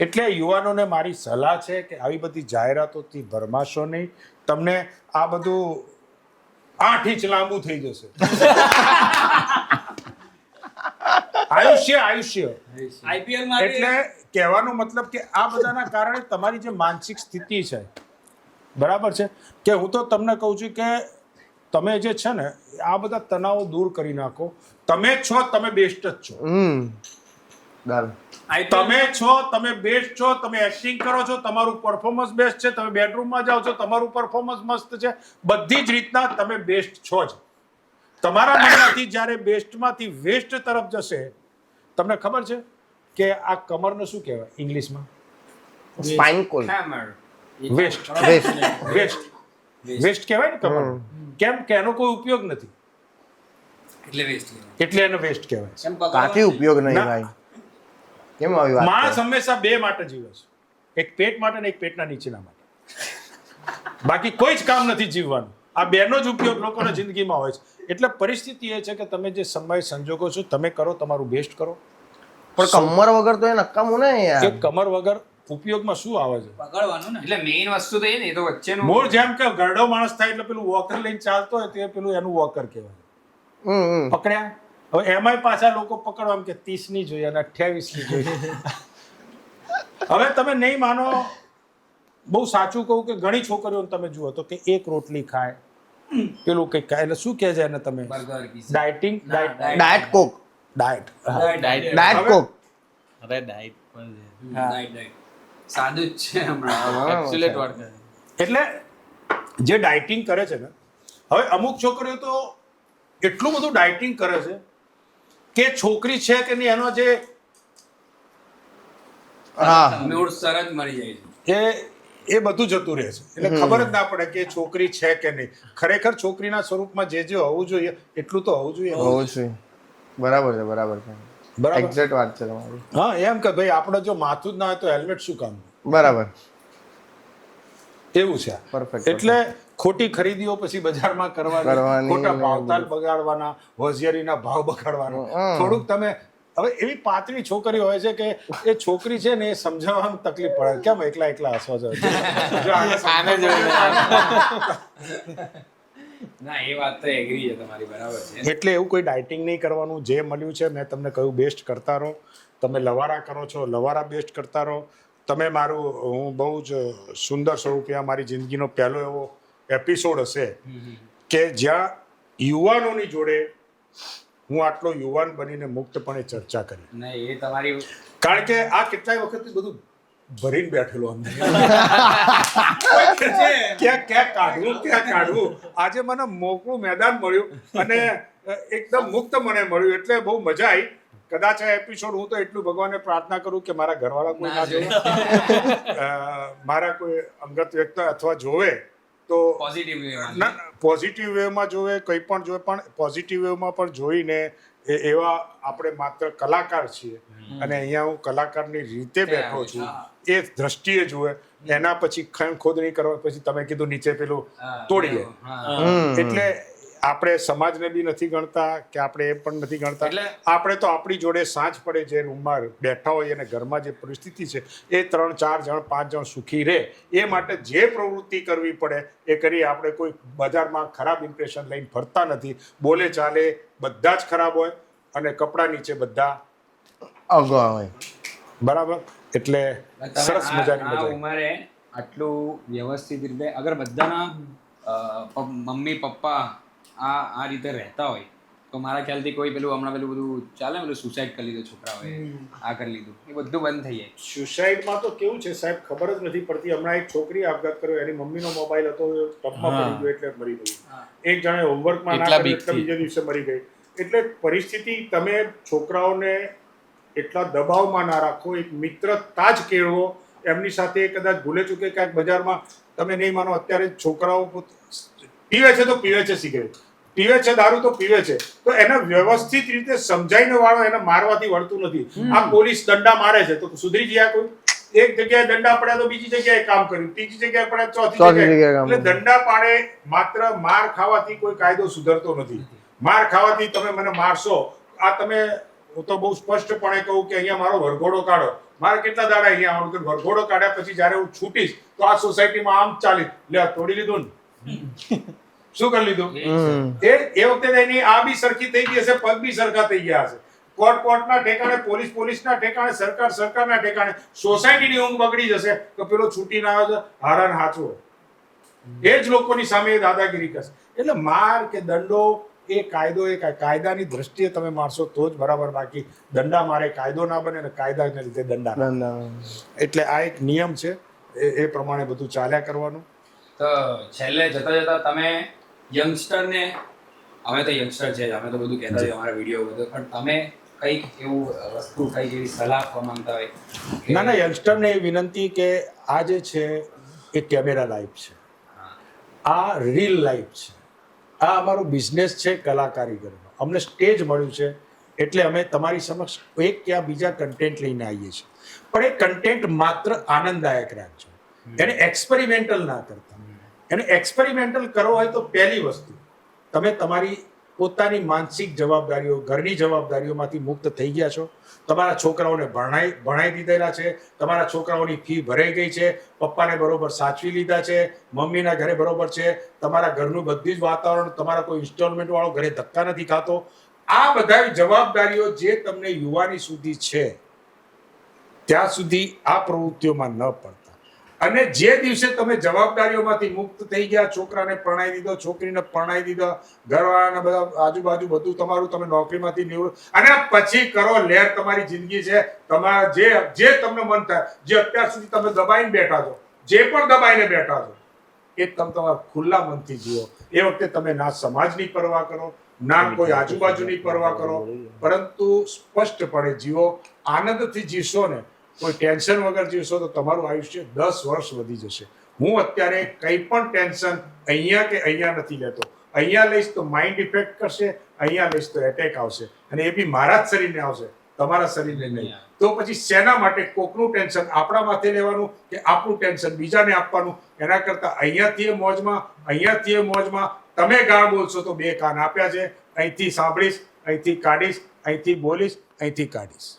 એટલે યુવાનોને મારી સલાહ છે કે આવી બધી જાહેરાતોથી ભરમાશો નહીં. તમને આ બધું 8 ઇંચ લાંબુ થઈ જશે. આયુષ્ય આઈપીએલ માં એટલે કહેવાનો મતલબ કે આ બધાના કારણે તમારી જે માનસિક સ્થિતિ છે, બરાબર છે, કે હું તો તમને કહું છું કે તમે જે છે ને આ બધા તણાવો દૂર કરી નાખો. તમે છો, તમે બેસ્ટ જ છો. તમે છો, તમે બેસ્ટ છો. તમે એક્ટિંગ કરો છો, તમારું પરફોર્મન્સ બેસ્ટ છે. તમે બેડરૂમમાં જાઓ છો, તમારું પરફોર્મન્સ મસ્ત છે. બધી જ રીતના તમે બેસ્ટ છો જ. તમારા મનમાંથી જ્યારે બેસ્ટમાંથી વેસ્ટ તરફ જશે, તમને ખબર છે કે આ કમરને શું કહેવાય ઇંગ્લિશમાં? Spine call. વેસ્ટ કહેવાય ને કમર. કેમ કે એનો કોઈ ઉપયોગ નથી, એટલે એને વેસ્ટ કહેવાય. કાથી ઉપયોગ નહીં ભાઈ. કેમ આવી વાત? માણસ હંમેશા બે માટે જીવે છે, એક પેટ માટે ને એક પેટના નીચેના માટે. બાકી કોઈ જ કામ નથી જીવવાનું. આ બેનો જ ઉપયોગ લોકોના જિંદગીમાં હોય છે. એટલે પરિસ્થિતિ એ છે કે તમે જે સમય સંજોગો છો તમે કરો, તમારું બેસ્ટ કરો. પણ કમર વગર તો એ નકામું ને યાર. એક કમર વગર ઉપયોગમાં શું આવે છે? પકડવાનું ને. એટલે મેઇન વસ્તુ તો એ ને, એ તો વચ્ચેનું મૂળ જેમ કે ગરડો માણસ થાય એટલે પેલું વોકર લઈને ચાલતો હોય તે પેલું એનું વોકર કહેવાય. પકડ્યા. હવે એમાંય પાછા લોકો પકડવા એમ કે 30 ની જોઈએ અને 28 ની જોઈએ. હવે તમે નહીં માનો, બહુ સાચું કહું કે ઘણી છોકરીઓને તમે જુઓ તો કે એક રોટલી ખાય, પેલું કઈ ખાય, એટલે શું કહે છે એને તમે? ડાયટિંગ. ડાયટ કોક. ડાયટ કોક. અરે ડાયટ પણ ડાયટ સાદું જ છે હમણાં. Absolute work. એટલે જે ડાયટિંગ કરે છે ને, હવે અમુક છોકરીઓ તો એટલું બધું ડાયટિંગ કરે છે કે છોકરી છે કે નહીં એનો જે મૂળ સરજ મરી જાય છે. એ બધું જતું રહે છે. એટલે ખબર જ ના પડે કે છોકરી છે કે નહીં. ખરેખર છોકરીના સ્વરૂપમાં જે હોવું જોઈએ એટલું તો હોવું જોઈએ. બરાબર છે. બરાબર. એક્ઝેક્ટ વાત છે તમારી. હા, એમ કે ભાઈ આપણે જો માથું જ ના હોય તો હેલ્મેટ શું કામ? બરાબર. એવું છે. પરફેક્ટ. એટલે ખોટી ખરીદીઓ પછી બજારમાં કરવાની, ખોટા ભાવતાલ બગાડવાના, હોશિયારીના ભાવ બગાડવાનો. થોડુંક તમે હવે એવી પાતળી છોકરી હોય છે કે એ છોકરી છે ને એ સમજાવવામાં તકલીફ પડે. કેમ એકલા હસવા ના, એ વાત તો એગ્રી છે તમારી, બરાબર છે. એટલે એવું કોઈ ડાયટિંગ નહીં કરવાનું. જે મળ્યું છે મેં તમને કહ્યું બેસ્ટ કરતા રહો. તમે લવારા કરો છો, લવારા બેસ્ટ કરતા રહો. તમે હું બહુ જ સુંદર સ્વરૂપે આ મારી જિંદગીનો પહેલો એવો એપિસોડ હશે કે જ્યાં યુવાનોની જોડે હું આટલો યુવાન બનીને મુક્તપણે ચર્ચા કરી. નહીં, એ તમારી કારણ કે આ કેટલાય વખત બધું ભરીને બેઠેલો અંદર ક્યાં કાઢવું. આજે મને મોકળું મેદાન મળ્યું અને એકદમ મુક્ત મને મળ્યું એટલે બહુ મજા આવી. કદાચ આ એપિસોડ હું તો એટલું ભગવાનને પ્રાર્થના કરું કે મારા ઘરવાળા કોઈ ના જોવે, મારા કોઈ અંગત વ્યક્તિ અથવા જોવે તો પોઝિટિવ વેમાં જોવે, કંઈ પણ જોવે, પણ પોઝિટિવ વેમાં પણ જોઈને એવા આપણે માત્ર કલાકાર છીએ અને અહીંયા હું કલાકારની રીતે બેઠો છું એ દ્રષ્ટિએ જુએ. એના પછી ખોદણી કરવા પછી તમે કીધું નીચે પેલું તોડી લે. એટલે આપણે સમાજને બી નથી ગણતા કે આપણે એ પણ નથી ગણતા. આપણે તો આપણી જોડે સાંજ પડે જે રૂમમાં બેઠા હોય અને ઘરમાં જે પરિસ્થિતિ છે એ 3, 4 જણ 5 જણ સુખી રહે એ માટે જે પ્રવૃત્તિ કરવી પડે એ કરી. આપણે કોઈ બજારમાં ખરાબ ઇમ્પ્રેશન લઈને ફરતા નથી. બોલે ચાલે બધા જ ખરાબ હોય અને કપડા નીચે બધા અગવા હોય. બરાબર. એટલે સરસ મજાની આ મજા. ઉંમરે આટલું વ્યવસ્થિત રીતે અગર બધાના મમ્મી પપ્પા આ રીતે રહેતા હોય તો મારા ખ્યાલથી કોઈ પેલું બધું ચાલે ને, પેલું સુસાઇડ કરી લીધું છોકરાઓએ, આ કરી લીધું, એ બધું બંધ થઈ જાય. સુસાઇડમાં તો કેવું છે સાહેબ, ખબર જ નથી પડતી. હમણાં એક છોકરી આપઘાત કર્યો, એની મમ્મીનો મોબાઈલ હતો, ટપમાં પડી ગયો એટલે મરી ગઈ. એક જણે હોમવર્કમાં ના કર્યું એટલે બીજા દિવસે મરી ગઈ. એટલે પરિસ્થિતિ, તમે છોકરાઓને એટલા દબાવમાં ના રાખો, એક મિત્રતા જ કેળવો. એમની સાથે કદાચ ભૂલે ચૂકે ક્યાંક બજારમાં, તમે નહીં માનો, અત્યારે છોકરાઓ પીવે છે તો પીવે છે સિગરેટ, પીવે છે દારૂ તો પીવે છે, તો એને વ્યવસ્થિત રીતે સમજાઈને વાળો, એને મારવાથી વળતું નથી. આ પોલીસ દંડા મારે છે તો સુધરી ગયા કોઈ? એક જગ્યાએ દંડા પડ્યા તો બીજી જગ્યાએ કામ કર્યું, ત્રીજી જગ્યાએ પડ્યા ચોથી જગ્યાએ. એટલે દંડા પાડે, માત્ર માર ખાવાથી કોઈ કાયદો સુધરતો નથી. માર ખાવાથી તમે મને મારશો, આ તમે, હું તો બહુ સ્પષ્ટપણે કહું કે અહીંયા મારો વરઘોડો કાઢો, મારે કેટલા દાડા અહીંયા આવવાનું, વરઘોડો કાઢ્યા પછી જયારે હું છૂટીશ તો આ સોસાયટીમાં આમ ચાલી લે, તોડી લીધું ને, શું કરી લીધું? એ વખતે એની આ બી સરખી થઈ ગઈ હશે, પગ બી સરખા થઈ ગયા હશે. કોર્ટના ઠેકાણે, પોલીસના ઠેકાણે, સરકારના ઠેકાણે, સોસાયટીની ઊંઘ બગડી જશે તો પેલો છૂટી ના આવે હારાન હાચવો. એ જ લોકોની સામે દાદાગીરી કરશે. એટલે માર કે દંડો એ કાયદો, એ કાયદાની દ્રષ્ટિએ તમે મારશો તો જ બરાબર. બાકી દંડા મારે કાયદો ના બને અને કાયદાને લીધે દંડા. એટલે આ એક નિયમ છે, એ પ્રમાણે બધું ચાલ્યા કરવાનું. તો છેલ્લે જતા જતા તમે યંગસ્ટરને, અમે તો યંગસ્ટર છે, અમે તો બધું કહેતા હોય અમારા વિડીયો બધું, પણ તમે કંઈક એવું વસ્તુ, કંઈક એવી સલાહ આપવા માંગતા હોય? ના, યંગસ્ટરને એ વિનંતી કે આ જે છે એ કેમેરા લાઈફ છે, આ રીલ લાઈફ છે, આ અમારો બિઝનેસ છે કલાકારીગરનો. અમને સ્ટેજ મળ્યું છે એટલે અમે તમારી સમક્ષ એક કે બીજા કન્ટેન્ટ લઈને આવીએ છીએ. પણ એ કન્ટેન્ટ માત્ર આનંદદાયક રાખજો, એને એક્સપેરિમેન્ટલ ના કરતા. એને એક્સપેરિમેન્ટલ કરવો હોય તો પહેલી વસ્તુ, તમે તમારી પોતાની માનસિક જવાબદારીઓ, ઘરની જવાબદારીઓમાંથી મુક્ત થઈ ગયા છો. તમારા છોકરાઓને ભણાઈ દીધેલા છે, તમારા છોકરાઓની ફી ભરાઈ ગઈ છે, પપ્પાને બરોબર સાચવી લીધા છે, મમ્મીના ઘરે બરોબર છે, તમારા ઘરનું બધું જ વાતાવરણ, તમારા કોઈ ઇન્સ્ટોલમેન્ટ વાળો ઘરે ધક્કા નથી ખાતો. આ બધા જવાબદારીઓ જે તમને યુવાની સુધી છે ત્યાં સુધી આ પ્રવૃત્તિઓમાં ન પડતા. અને જે દિવસે તમે જવાબદારીઓમાંથી મુક્ત થઈ ગયા, છોકરાને પરણાવી દીધો, છોકરીને પરણાવી દીધો, ઘરવાળાને બધા આજુબાજુ બધું તમારું, તમે નોકરીમાંથી નિવૃત્ત, અને પછી કરો લહેર, તમારી જિંદગી છે, તમારા જે તમને મન થાય, જે અત્યાર સુધી તમે દબાઈને બેઠા છો, જે પણ દબાઈને બેઠા છો, એ તમે તમારા ખુલ્લા મનથી જીવો. એ વખતે તમે ના સમાજની પરવા કરો, ના કોઈ આજુબાજુની પરવા કરો, પરંતુ સ્પષ્ટપણે જીવો. આનંદથી જીવશો ને, કોઈ ટેન્શન વગર જીવશો તો તમારું આયુષ્ય 10 વર્ષ વધી જશે. હું અત્યારે કંઈ પણ ટેન્શન અહીંયા કે અહીંયા નથી લેતો. અહીંયા લઈશ તો માઇન્ડ ઇફેક્ટ કરશે, અહીંયા લઈશ તો એટેક આવશે, અને એ બી મારા જ શરીરને આવશે, તમારા શરીરને નહીં. તો પછી શેના માટે કોકનું ટેન્શન આપણા માથે લેવાનું કે આપણું ટેન્શન બીજાને આપવાનું? એના કરતાં અહીંયાથી મોજમાં તમે ગાળ બોલશો તો 2 કાન આપ્યા છે, અહીંથી સાંભળીશ, અહીંથી કાઢીશ, અહીંથી બોલીશ, અહીંથી કાઢીશ.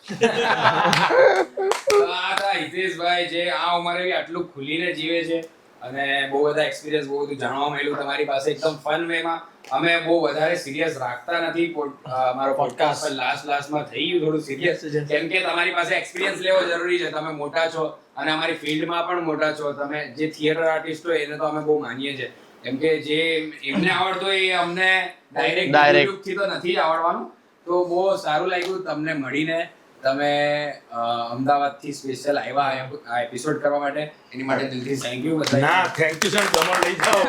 હિતેશભાઈ જે આ ઉંમરે આટલું ખુલીને જીવે છે, અને બહુ બધા એક્સપિરિયન્સ, બહુ બધું જાણવા મળ્યું તમારી પાસે એકદમ ફન વેમાં. અમે બહુ વધારે સિરિયસ રાખતા નથી મારો પોડકાસ્ટ, પણ લાસ્ટમાં થઈ ગયું થોડું સિરિયસ, કેમ કે તમારી પાસે એક્સપિરિયન્સ લેવો જરૂરી છે. તમે મોટા છો અને અમારી ફિલ્ડમાં પણ મોટા છો. તમે જે થિયેટર આર્ટિસ્ટ હોય એને તો અમે બહુ માનીએ છીએ, કેમ કે જે એમને આવડતું હોય એ અમને ડાયરેક્ટ યુટ્યુબ થી તો નથી આવડવાનું. તો બહુ સારું લાગ્યું તમને મળીને. તમે અમદાવાદથી સ્પેશિયલ આવ્યા આ એપિસોડ કરવા માટે, એની માટે દિલથી થેન્ક યુ. ના થેન્ક યુ સર, દમણ લઈ જાઓ.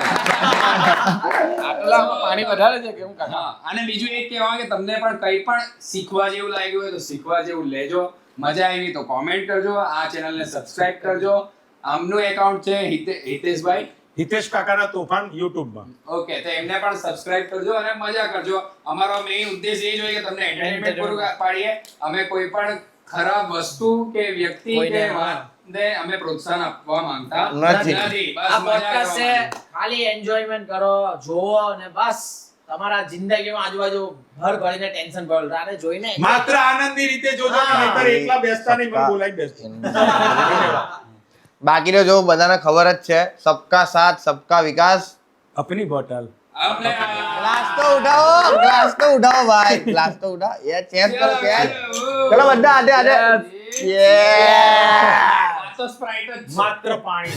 આટલામાં પાણી વધારે છે કેમ કાકા? હા, અને બીજું એ કહેવા કે તમને પણ કંઈ પણ શીખવા જેવું લાગ્યું હોય તો શીખવા જેવું લેજો. મજા આવી તો કોમેન્ટ કરજો, આ ચેનલને સબસ્ક્રાઇબ કરજો. આમનું એકાઉન્ટ છે હિતેશભાઈ, હિતેશ કાકાના તોફાન યુટ્યુબમાં. ઓકે, તો એમને પણ સબસ્ક્રાઇબ કરજો અને મજા કરજો. અમારો મેઇન ઉદ્દેશ એ જ હોય કે તમને એન્ટરટેનમેન્ટ પૂરું પાડીએ. અમે કોઈ પણ ખરાબ વસ્તુ કે વ્યક્તિ કે વાતને અમે પ્રોત્સાહન આપવા માંગતા નથી. બસ આ મજા પોડકાસ્ટ છે, કરવાની. ખાલી એન્જોયમેન્ટ કરો, જોવો અને બસ તમારા જિંદગીમાં આજુબાજુ ભર ભરીને ટેન્શન ભરેલું આને જોઈને માત્ર આનંદની રીતે જોજો, નહીંતર એકલા બેસતા નહીં, મને બોલાવી બેસજો. બાકી તો જો બધાને ખબર જ છે, સબકા સાથ સબકા વિકાસ. અપની બોટલ. આપણે ગ્લાસ તો ઉઠાવો, ગ્લાસ તો ઉઠાવો ભાઈ, ગ્લાસ તો ઉઠાવો. યે ચેસ કરો, ચેસ. ચલો બધા આડે આડે. યે તો સ્પ્રાઇટ જ છે. માત્ર પાણી.